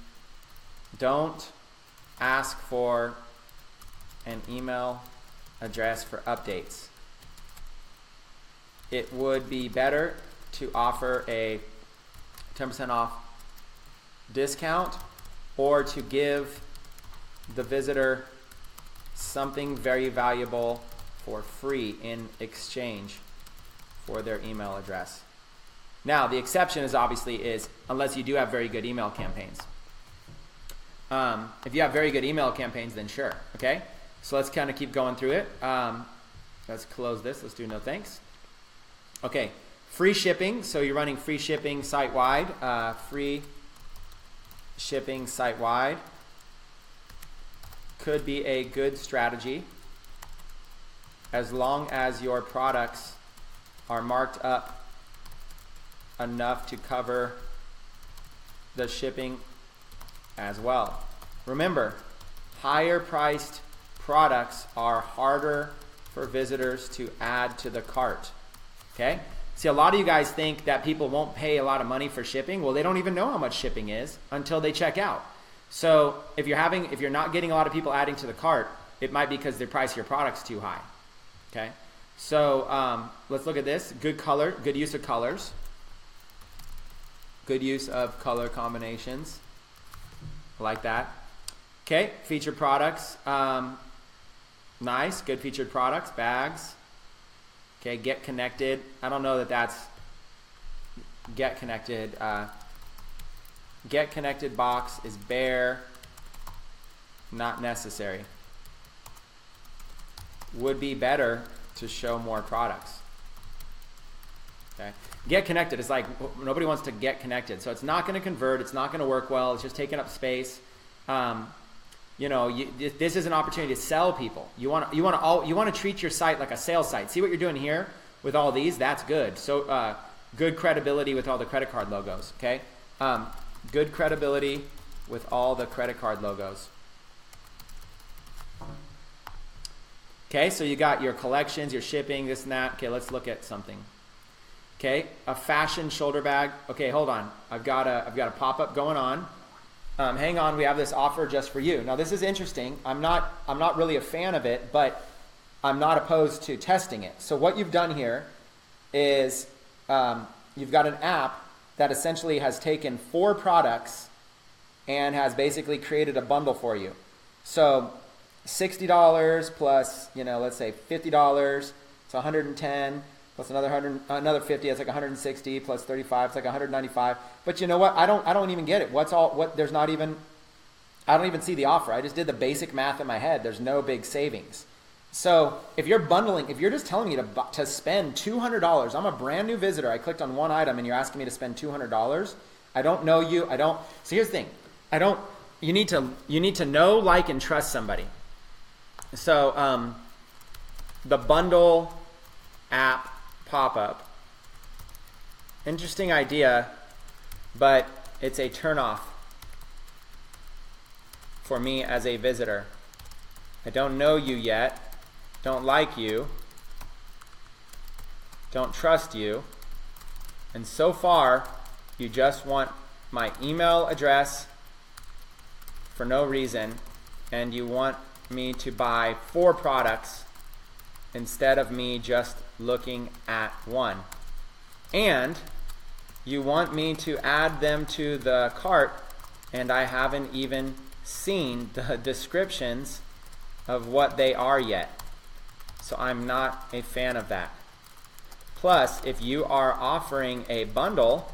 don't ask for an email address for updates. It would be better to offer a 10% off discount or to give the visitor something very valuable for free in exchange for their email address. Now, the exception is obviously unless you do have very good email campaigns. If you have very good email campaigns, then sure, okay? So let's kind of keep going through it. Let's close this. Let's do no thanks. Okay, free shipping. So you're running free shipping site-wide. Free shipping site-wide could be a good strategy as long as your products are marked up enough to cover the shipping as well. Remember, higher priced products are harder for visitors to add to the cart. Okay? See, a lot of you guys think that people won't pay a lot of money for shipping. Well, they don't even know how much shipping is until they check out. So if you're not getting a lot of people adding to the cart, it might be because the price of your product's too high. Okay? So let's look at this. Good use of colors. Good use of color combinations. I like that. Okay, featured products. Nice, good featured products. Bags. Okay, get connected. I don't know that that's get connected. Get connected box is bare, not necessary. Would be better to show more products. Okay, get connected is like nobody wants to get connected, so it's not going to convert. It's not going to work well. It's just taking up space. You know, this is an opportunity to sell people. You want to treat your site like a sales site. See what you're doing here with all these? That's good. So good credibility with all the credit card logos. Okay, good credibility with all the credit card logos. Okay, so you got your collections, your shipping, this and that. Okay, let's look at something. Okay, a fashion shoulder bag. Okay, hold on. I've got a pop-up going on. Hang on, we have this offer just for you. Now this is interesting. I'm not really a fan of it, but I'm not opposed to testing it. So what you've done here is you've got an app that essentially has taken 4 products and has basically created a bundle for you. So $60 plus, let's say $50, it's $110, plus another 50, it's like 160, plus 35, it's like 195. But you know what? I don't even get it. I don't even see the offer. I just did the basic math in my head. There's no big savings. So if you're bundling, if you're just telling me to spend $200, I'm a brand new visitor. I clicked on one item and you're asking me to spend $200. I don't know you. So here's the thing. You need to know, like, and trust somebody. So the bundle app pop-up, interesting idea, but it's a turnoff for me as a visitor. I don't know you yet, don't like you, don't trust you, and so far you just want my email address for no reason, and you want me to buy 4 products instead of me just looking at one. And you want me to add them to the cart, and I haven't even seen the descriptions of what they are yet. So I'm not a fan of that. Plus, if you are offering a bundle,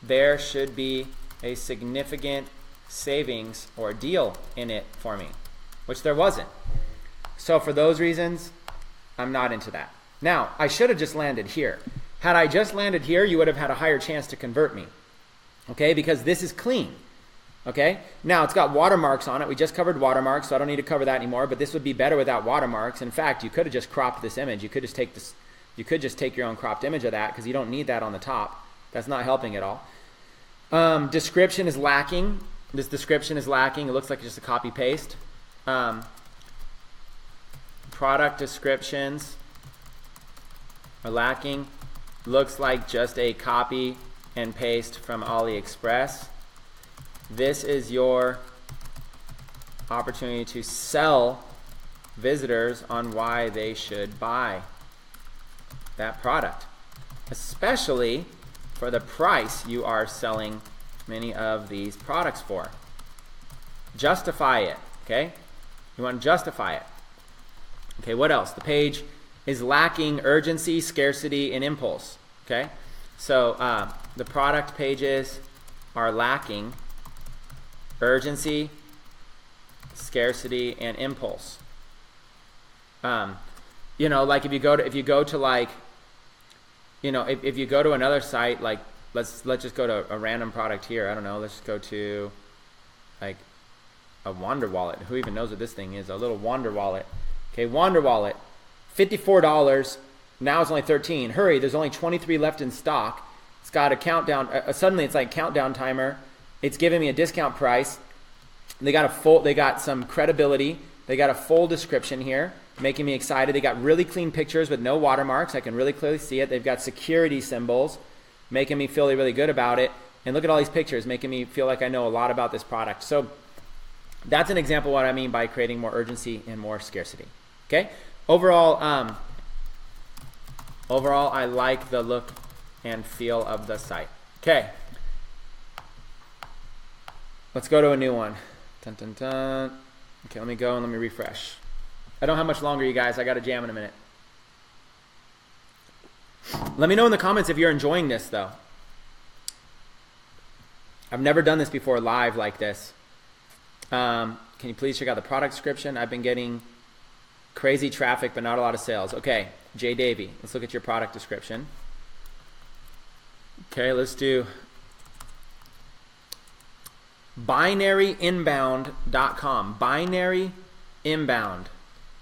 there should be a significant savings or deal in it for me, which there wasn't. So for those reasons, I'm not into that. Now, I should have just landed here. Had I just landed here, you would have had a higher chance to convert me, okay? Because this is clean, okay? Now, it's got watermarks on it. We just covered watermarks, so I don't need to cover that anymore, but this would be better without watermarks. In fact, you could have just cropped this image. You could just take this. You could just take your own cropped image of that because you don't need that on the top. That's not helping at all. Description is lacking. This description is lacking. It looks like just a copy-paste. Product descriptions are lacking. Looks like just a copy and paste from AliExpress. This is your opportunity to sell visitors on why they should buy that product, especially for the price you are selling many of these products for. Justify it, okay? You want to justify it. Okay, what else? The page is lacking urgency, scarcity, and impulse, okay? So the product pages are lacking urgency, scarcity, and impulse. Like if you go to like, if you go to another site, like let's just go to a random product here. I don't know. Let's just go to like a Wander Wallet. Who even knows what this thing is? A little Wander Wallet. Okay, Wander Wallet, $54. Now it's only $13. Hurry, there's only 23 left in stock. It's got a countdown. Suddenly it's like countdown timer. It's giving me a discount price. They got some credibility. They got a full description here, making me excited. They got really clean pictures with no watermarks. I can really clearly see it. They've got security symbols, making me feel really good about it. And look at all these pictures, making me feel like I know a lot about this product. So that's an example of what I mean by creating more urgency and more scarcity. Okay. Overall, I like the look and feel of the site. Okay. Let's go to a new one. Dun, dun, dun. Okay, let me go and let me refresh. I don't have much longer, you guys. I got to jam in a minute. Let me know in the comments if you're enjoying this, though. I've never done this before live like this. Can you please check out the product description? I've been getting crazy traffic, but not a lot of sales. Okay, Jay Davey. Let's look at your product description. Okay, let's do binaryinbound.com. Binary Inbound.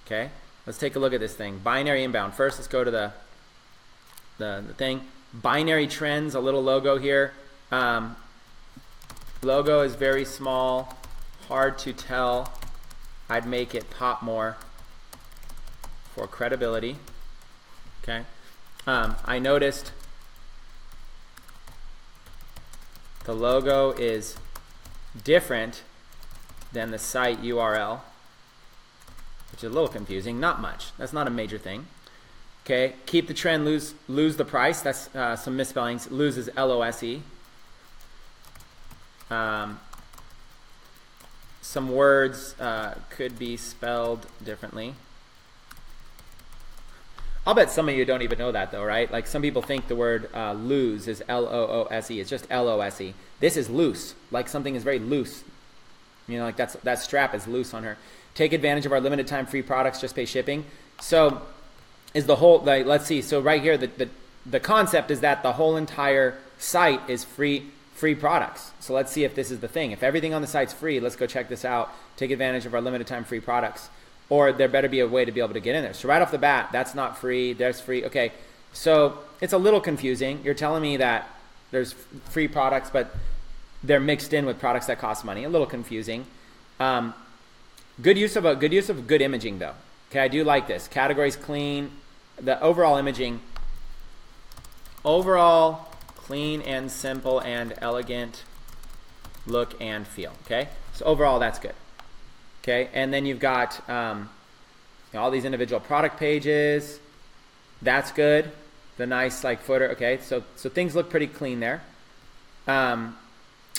Okay, let's take a look at this thing. Binary Inbound. First, let's go to the thing. Binary Trends, a little logo here. Logo is very small, hard to tell. I'd make it pop more for credibility. Okay, I noticed the logo is different than the site URL, which is a little confusing. Not much. That's not a major thing. Okay, keep the trend, lose the price. That's some misspellings. Lose is L-O-S-E. Some words could be spelled differently. I'll bet some of you don't even know that though, right? Like some people think the word lose is L-O-O-S-E. It's just L-O-S-E. This is loose, like something is very loose. You know, like that strap is loose on her. Take advantage of our limited time free products, just pay shipping. So is the whole, like, let's see. So right here, the concept is that the whole entire site is free products. So let's see if this is the thing. If everything on the site's free, let's go check this out. Take advantage of our limited time free products. Or there better be a way to be able to get in there. So right off the bat, that's not free, there's free. Okay, so it's a little confusing. You're telling me that there's free products, but they're mixed in with products that cost money. A little confusing. Good use of good imaging though. Okay, I do like this. Categories clean. The overall imaging, overall clean and simple and elegant look and feel. Okay, so overall that's good. Okay, and then you've got all these individual product pages. That's good. The nice like footer. Okay, so things look pretty clean there. All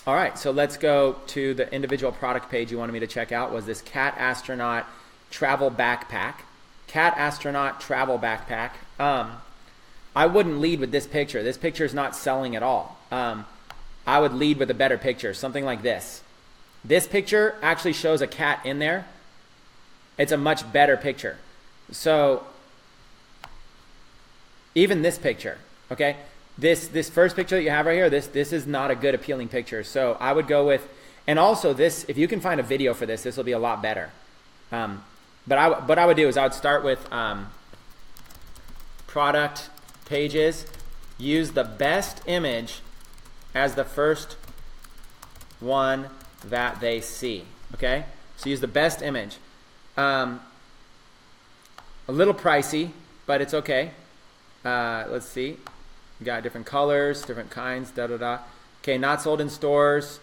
right, so let's go to the individual product page you wanted me to check out. Was this Cat Astronaut Travel Backpack? Cat Astronaut Travel Backpack. I wouldn't lead with this picture. This picture is not selling at all. I would lead with a better picture, something like this. This picture actually shows a cat in there. It's a much better picture. So even this picture, okay? This first picture that you have right here, this is not a good appealing picture. So I would go with, and also this, if you can find a video for this, this will be a lot better. But what I would do is I would start with product pages, use the best image as the first one that they see. Okay, so use the best image. A little pricey, but it's okay. Let's see, we got different colors, different kinds, Okay, not sold in stores,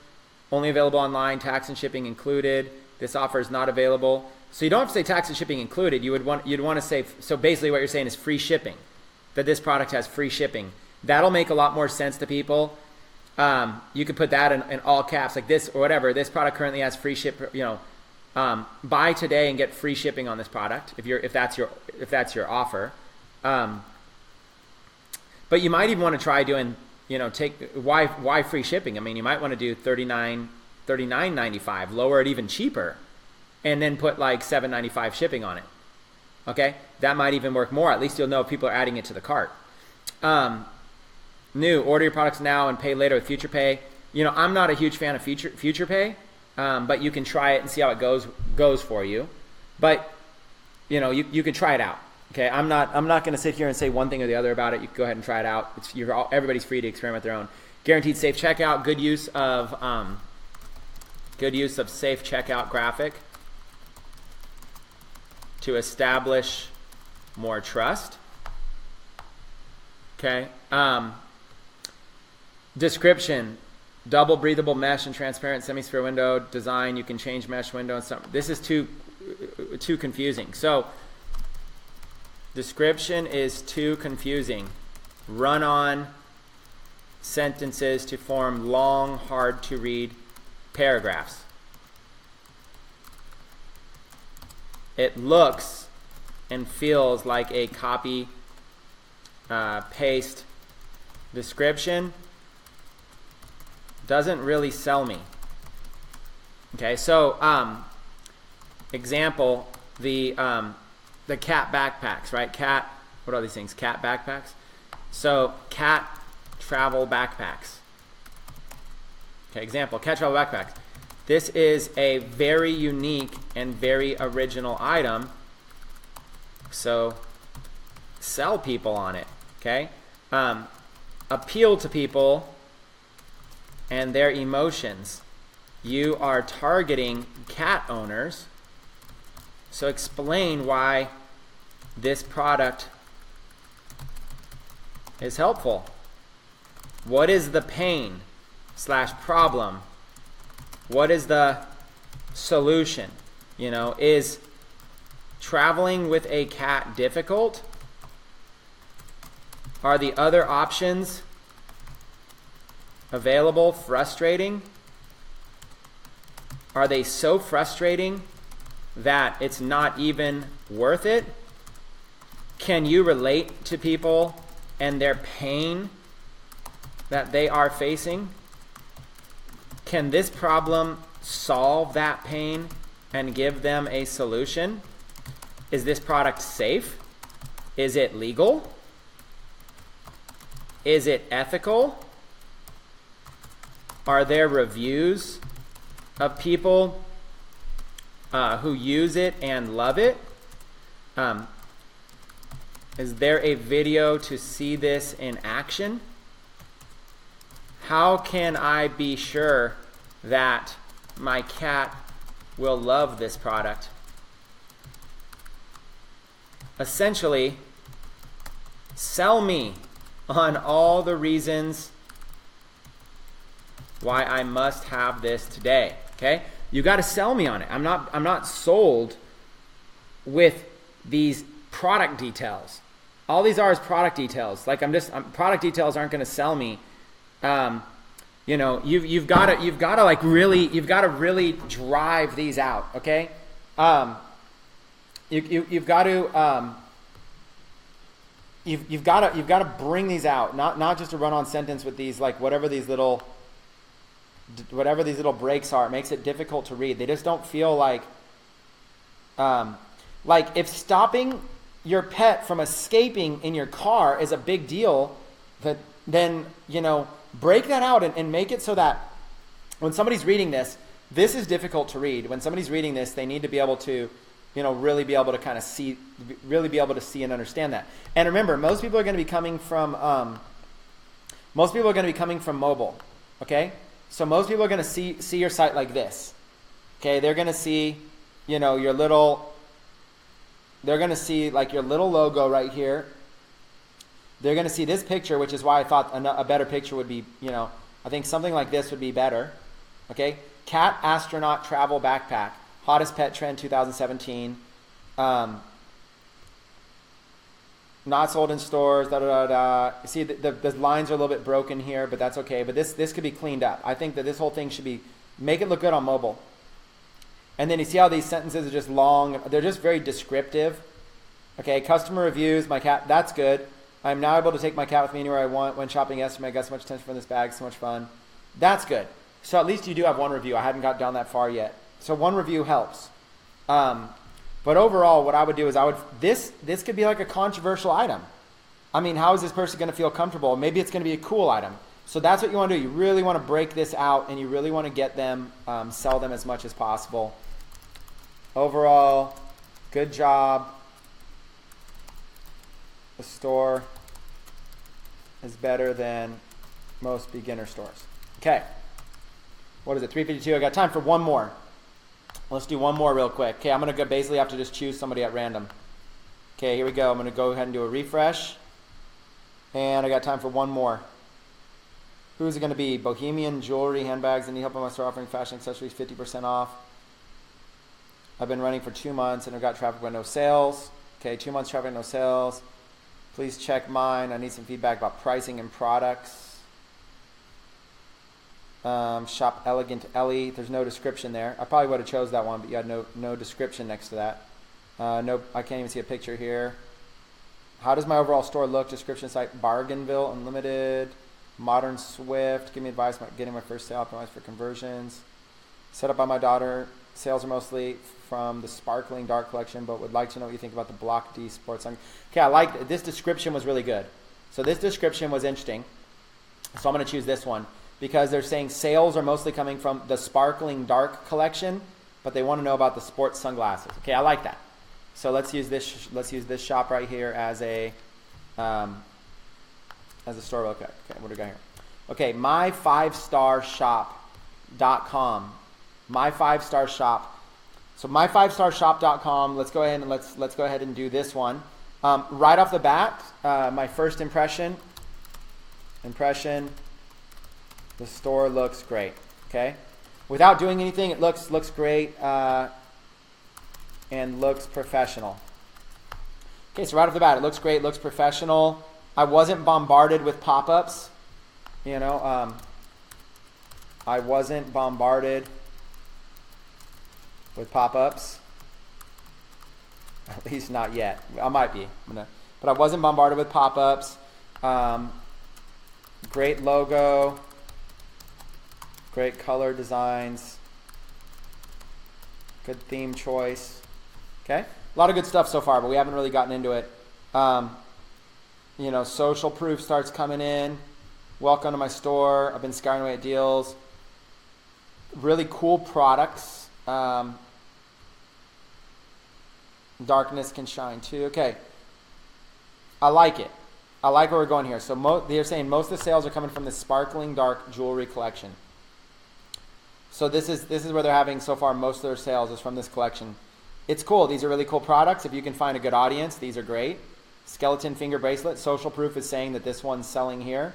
only available online, tax and shipping included. This offer is not available. So you don't have to say tax and shipping included. You'd want to say, so basically what you're saying is free shipping, that this product has free shipping. That'll make a lot more sense to people. You could put that in all caps, like this or whatever. This product currently has free ship. You know, buy today and get free shipping on this product if that's your offer. But you might even want to try doing, you know, why free shipping? I mean, you might want to do $39.95, lower it even cheaper, and then put like $7.95 shipping on it. Okay, that might even work more. At least you'll know if people are adding it to the cart. New, order your products now and pay later with Future Pay. You know, I'm not a huge fan of Future Pay, but you can try it and see how it goes for you. But you know, you can try it out. Okay, I'm not going to sit here and say one thing or the other about it. You can go ahead and try it out. Everybody's free to experiment their own. Guaranteed safe checkout. Good use of safe checkout graphic to establish more trust. Okay. Description: double breathable mesh and transparent semi-sphere window design. You can change mesh window and some. This is too confusing. So description is too confusing. Run-on sentences to form long, hard-to-read paragraphs. It looks and feels like a copy paste description. Doesn't really sell me. Okay, so example, the cat backpacks, right? Cat, what are these things? Cat backpacks. So cat travel backpacks. Okay, example, cat travel backpacks. This is a very unique and very original item. So sell people on it. Okay, appeal to people and their emotions. You are targeting cat owners. So explain why this product is helpful. What is the pain? /problem. What is the solution? You know, is traveling with a cat difficult? Are the other options available frustrating? Are they so frustrating that it's not even worth it? Can you relate to people and their pain that they are facing? Can this problem solve that pain and give them a solution? Is this product safe? Is it legal? Is it ethical? Are there reviews of people who use it and love it? Is there a video to see this in action? How can I be sure that my cat will love this product? Essentially, sell me on all the reasons why I must have this today. Okay? You got to sell me on it. I'm not sold with these product details. All these are is product details. Like product details aren't going to sell me. You know, you've got to really drive these out. Okay? You've got to bring these out. Not just a run-on sentence with these, like whatever these little breaks are. It makes it difficult to read. They just don't feel like if stopping your pet from escaping in your car is a big deal, then you know, break that out and make it so that when somebody's reading this is difficult to read. When somebody's reading this, they need to be able to, you know, really be able to kind of see, really be able to see and understand that. And remember, most people are going to be coming from mobile. Okay. So most people are going to see your site like this. Okay, they're going to see, you know, they're going to see like your little logo right here. They're going to see this picture, which is why I thought a better picture would be, you know, I think something like this would be better. Okay, cat astronaut travel backpack, hottest pet trend 2017. Not sold in stores, See, the lines are a little bit broken here, but that's okay. But this could be cleaned up. I think that this whole thing should be, make it look good on mobile. And then you see how these sentences are just long. They're just very descriptive. Okay, customer reviews, my cat, that's good. I'm now able to take my cat with me anywhere I want. When shopping yesterday, I got so much attention from this bag, so much fun. That's good. So at least you do have one review. I hadn't got down that far yet. So one review helps. But overall, what I would do is this could be like a controversial item. I mean, how is this person going to feel comfortable? Maybe it's going to be a cool item. So that's what you want to do. You really want to break this out, and you really want to get them, sell them as much as possible. Overall, good job. The store is better than most beginner stores. Okay. What is it? 3:52. I got time for one more. Let's do one more real quick. Okay, I'm going to basically have to just choose somebody at random. Okay, here we go. I'm going to go ahead and do a refresh. And I got time for one more. Who's it going to be? Bohemian Jewelry, handbags, and need help on my store offering fashion accessories 50% off. I've been running for 2 months and I've got traffic but no sales. Okay, 2 months traffic, no sales. Please check mine. I need some feedback about pricing and products. Shop Elegant Ellie. There's no description there. I probably would have chose that one, but you had no description next to that. No, I can't even see a picture here. How does my overall store look? Description site: Bargainville Unlimited, Modern Swift. Give me advice about getting my first sale optimized for conversions. Set up by my daughter. Sales are mostly from the Sparkling Dark collection, but would like to know what you think about the Block D Sports. Okay, I like this description was really good. So this description was interesting. So I'm going to choose this one because they're saying sales are mostly coming from the Sparkling Dark collection, but they want to know about the sports sunglasses. Okay, I like that. So let's use this. Let's use this shop right here as a store real quick. Okay, what do we got here? Okay, my5starshop.com. My5starshop. So my5starshop.com. Let's go ahead and let's go ahead and do this one. Right off the bat, my first impression. The store looks great. Okay, without doing anything, it looks great and looks professional. Okay, so right off the bat, it looks great, looks professional. I wasn't bombarded with pop-ups. You know, I wasn't bombarded with pop-ups. At least not yet. I might be, but I wasn't bombarded with pop-ups. Great logo, great color designs, good theme choice. Okay, a lot of good stuff so far, but we haven't really gotten into it. You know, social proof starts coming in. Welcome to my store. I've been scouring away at deals. Really cool products. Darkness can shine too. Okay, I like it. I like where we're going here. So they're saying most of the sales are coming from the sparkling dark jewelry collection. So this is where they're having so far most of their sales is from this collection. It's cool. These are really cool products. If you can find a good audience, these are great. Skeleton finger bracelet. Social proof is saying that this one's selling here.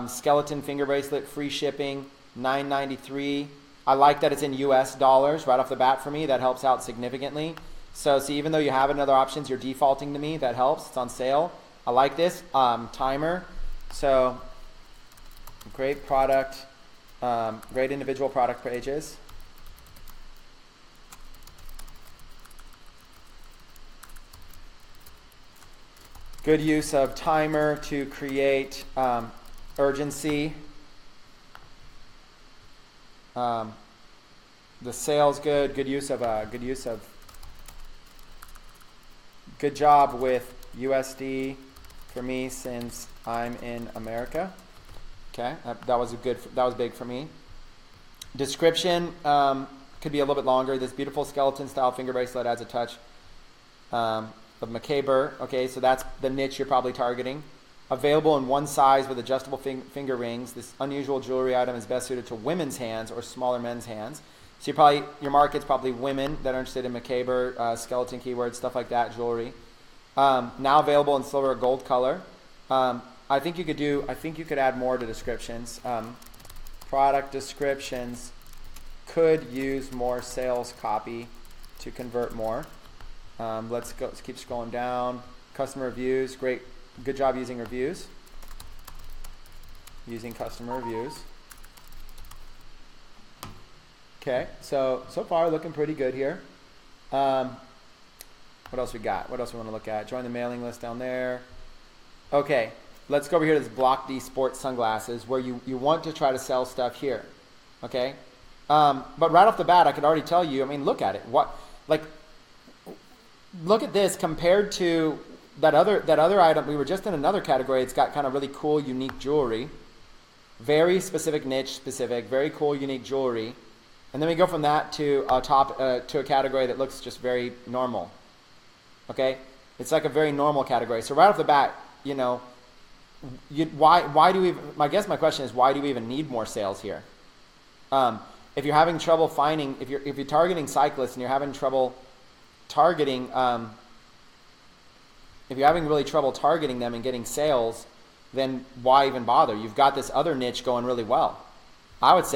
Skeleton finger bracelet, free shipping, $9.93. I like that it's in US dollars right off the bat for me. That helps out significantly. So see, even though you have other options, you're defaulting to me. That helps. It's on sale. I like this. Timer. So great product. Great individual product pages. Good use of timer to create urgency. The sales good. Good job with USD for me since I'm in America. Okay, that was big for me. Description could be a little bit longer. This beautiful skeleton style finger bracelet adds a touch of macabre. Okay, so that's the niche you're probably targeting. Available in one size with adjustable finger rings. This unusual jewelry item is best suited to women's hands or smaller men's hands. So your market's probably women that are interested in macabre, skeleton keywords, stuff like that, jewelry. Now available in silver or gold color. I think you could add more to descriptions. Product descriptions could use more sales copy to convert more. Let's keep scrolling down. Customer reviews, great, good job using reviews. Using customer reviews. Okay, so far looking pretty good here. What else we got? What else we want to look at? Join the mailing list down there. Okay, let's go over here to this Block D Sports sunglasses where you want to try to sell stuff here. Okay, but right off the bat, I could already tell you. I mean, look at it. Look at this compared to that other item. We were just in another category. It's got kind of really cool, unique jewelry, very specific niche specific, very cool, unique jewelry, and then we go from that to a category that looks just very normal. Okay, it's like a very normal category. So right off the bat, you know, why do we? I guess my question is, why do we even need more sales here? If you're having trouble finding, if you're targeting cyclists and you're having trouble targeting, if you're having really trouble targeting them and getting sales, then why even bother? You've got this other niche going really well. I would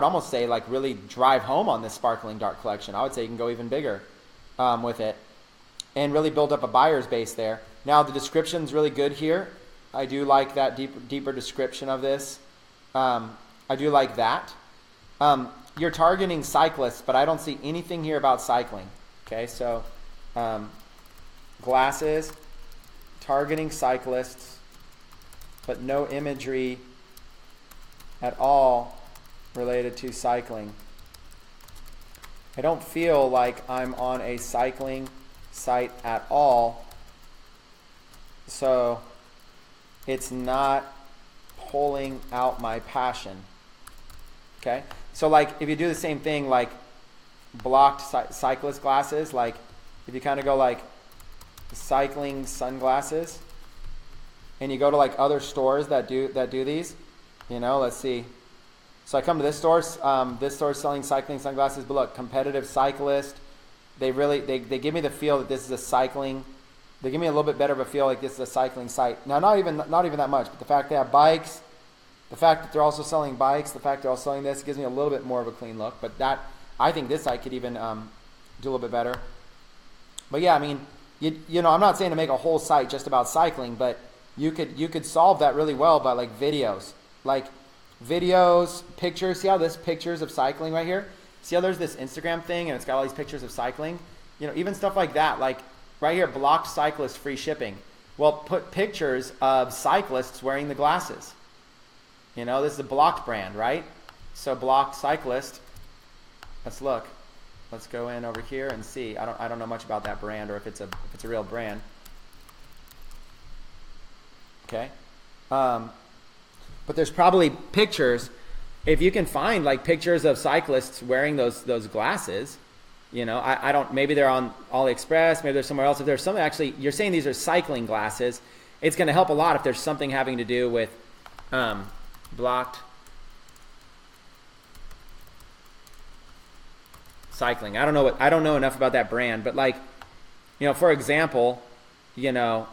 almost say like really drive home on this sparkling dark collection. I would say you can go even bigger with it and really build up a buyer's base there. Now the description's really good here. I do like that deeper description of this. I do like that. You're targeting cyclists, but I don't see anything here about cycling. Okay, so glasses, targeting cyclists, but no imagery at all related to cycling. I don't feel like I'm on a cycling site at all, so it's not pulling out my passion. Okay, so like if you do the same thing like blocked cyclist glasses, like if you kind of go like cycling sunglasses and you go to like other stores that do these, you know, let's see. So I come to this store selling cycling sunglasses, but look, competitive cyclist. They give me the feel that this is a cycling. They give me a little bit better of a feel like this is a cycling site. Now, not even that much, but the fact they have bikes, The fact that they're also selling bikes, the fact they're also selling this gives me a little bit more of a clean look. But I think this site could even do a little bit better. But yeah, I mean, you know, I'm not saying to make a whole site just about cycling, but you could solve that really well by like videos, pictures. See how this pictures of cycling right here? See how there's this Instagram thing and it's got all these pictures of cycling? You know, even stuff like that, like right here, blocked cyclist free shipping. Well, put pictures of cyclists wearing the glasses. You know, this is a blocked brand, right? So blocked cyclist. Let's look. Let's go in over here and see. I don't know much about that brand or if it's a real brand. Okay. But there's probably pictures. If you can find like pictures of cyclists wearing those glasses, you know, I don't, maybe they're on AliExpress, maybe they're somewhere else. If there's something actually, you're saying these are cycling glasses, it's going to help a lot if there's something having to do with blocked cycling. I don't know enough about that brand, but like, you know, for example, you know,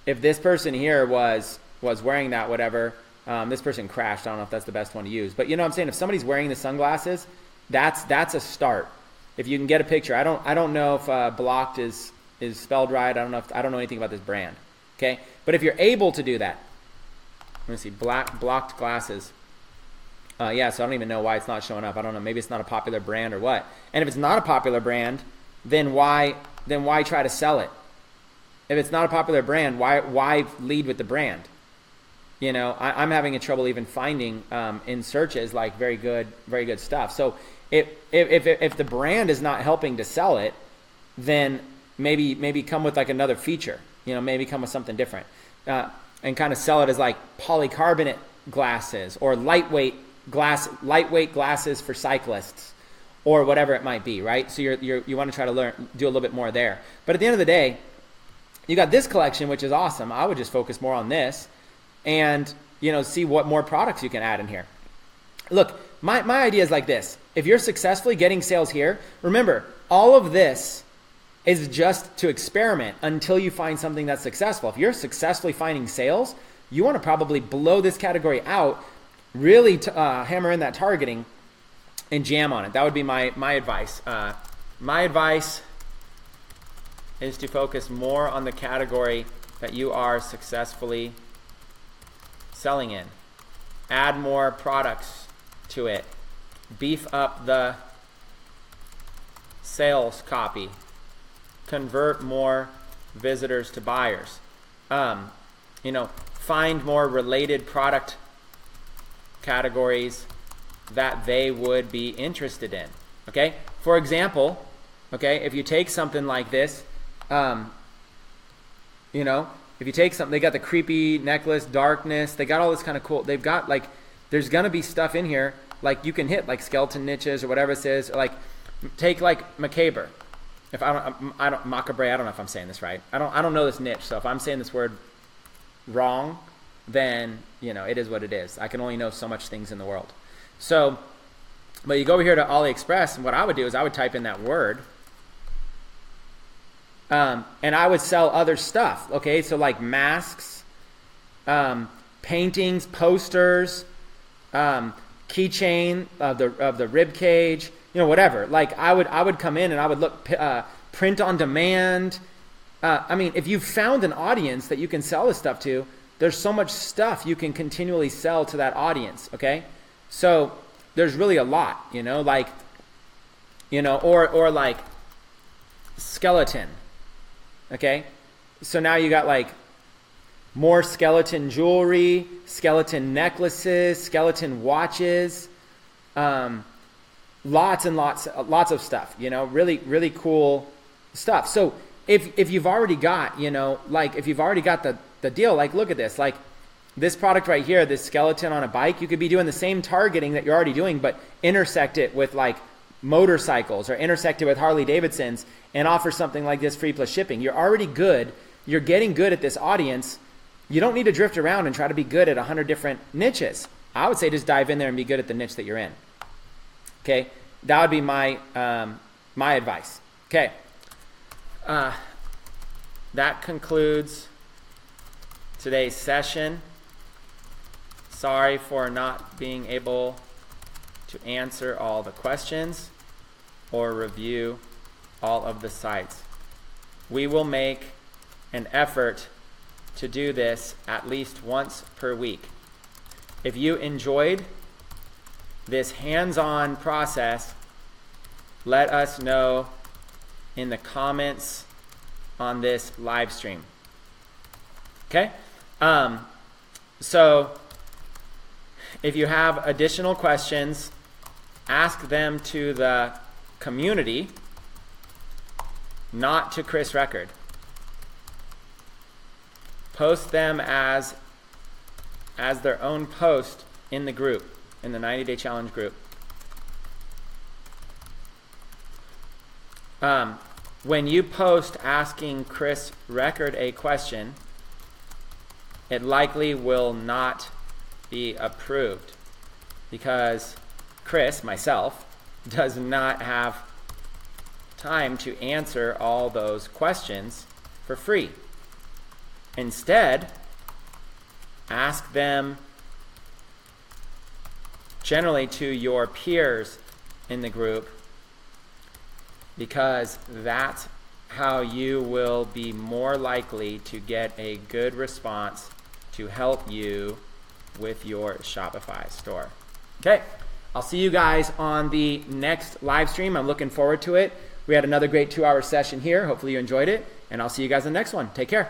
if this person here was wearing that, whatever, this person crashed. I don't know if that's the best one to use, but you know what I'm saying? If somebody's wearing the sunglasses, that's a start. If you can get a picture, I don't know if blocked is spelled right. I don't know anything about this brand. Okay, but if you're able to do that, let me see, blocked glasses. Yeah, so I don't even know why it's not showing up. I don't know. Maybe it's not a popular brand or what. And if it's not a popular brand, then why try to sell it? If it's not a popular brand, why lead with the brand? You know, I'm having a trouble even finding in searches like very good stuff. So if the brand is not helping to sell it, then maybe come with like another feature. You know, maybe come with something different and kind of sell it as like polycarbonate glasses or lightweight glasses for cyclists or whatever it might be, right? So you want to try to do a little bit more there. But at the end of the day, you got this collection, which is awesome. I would just focus more on this and, you know, see what more products you can add in here. Look, my idea is like this. If you're successfully getting sales here, remember, all of this is just to experiment until you find something that's successful. If you're successfully finding sales, you want to probably blow this category out, really hammer in that targeting and jam on it. That would be my advice. My advice is to focus more on the category that you are successfully selling in. Add more products to it. Beef up the sales copy. Convert more visitors to buyers. You know, find more related product categories that they would be interested in. Okay? For example, okay, if you take something like this, you know, if you take something, they got the creepy necklace, darkness, they got all this kind of cool, they've got like, there's gonna be stuff in here, like you can hit like skeleton niches or whatever it is, or like take like macabre. If I don't macabre, I don't know if I'm saying this right. I don't know this niche, so if I'm saying this word wrong, then, you know, it is what it is. I can only know so much things in the world. So, but you go over here to AliExpress, and what I would do is I would type in that word, and I would sell other stuff. Okay, so like masks, paintings, posters, keychain of the rib cage, you know, whatever. Like I would come in and I would look print on demand. I mean, if you've found an audience that you can sell this stuff to, there's so much stuff you can continually sell to that audience. Okay, so there's really a lot, you know, like, you know, or like skeleton. Okay, so now you got like more skeleton jewelry, skeleton necklaces, skeleton watches, lots and lots of stuff, you know, really cool stuff. So if you've already got, you know, like if you've already got the deal, like look at this, like this product right here, this skeleton on a bike, you could be doing the same targeting that you're already doing, but intersect it with like motorcycles or intersect it with Harley Davidsons and offer something like this free plus shipping. You're already good. You're getting good at this audience. You don't need to drift around and try to be good at 100 different niches. I would say just dive in there and be good at the niche that you're in. Okay, that would be my my advice. Okay, that concludes today's session. Sorry for not being able to answer all the questions or review all of the sites. We will make an effort to do this at least once per week. If you enjoyed this hands-on process, let us know in the comments on this live stream. Okay? So if you have additional questions, ask them to the community, not to Chris Record. Post them as their own post in the group, in the 90-day challenge group. When you post asking Chris Record a question, it likely will not be approved because Chris, myself, does not have time to answer all those questions for free. Instead, ask them generally to your peers in the group, because that's how you will be more likely to get a good response to help you with your Shopify store. Okay, I'll see you guys on the next live stream. I'm looking forward to it. We had another great 2-hour session here. Hopefully you enjoyed it, and I'll see you guys in the next one. Take care.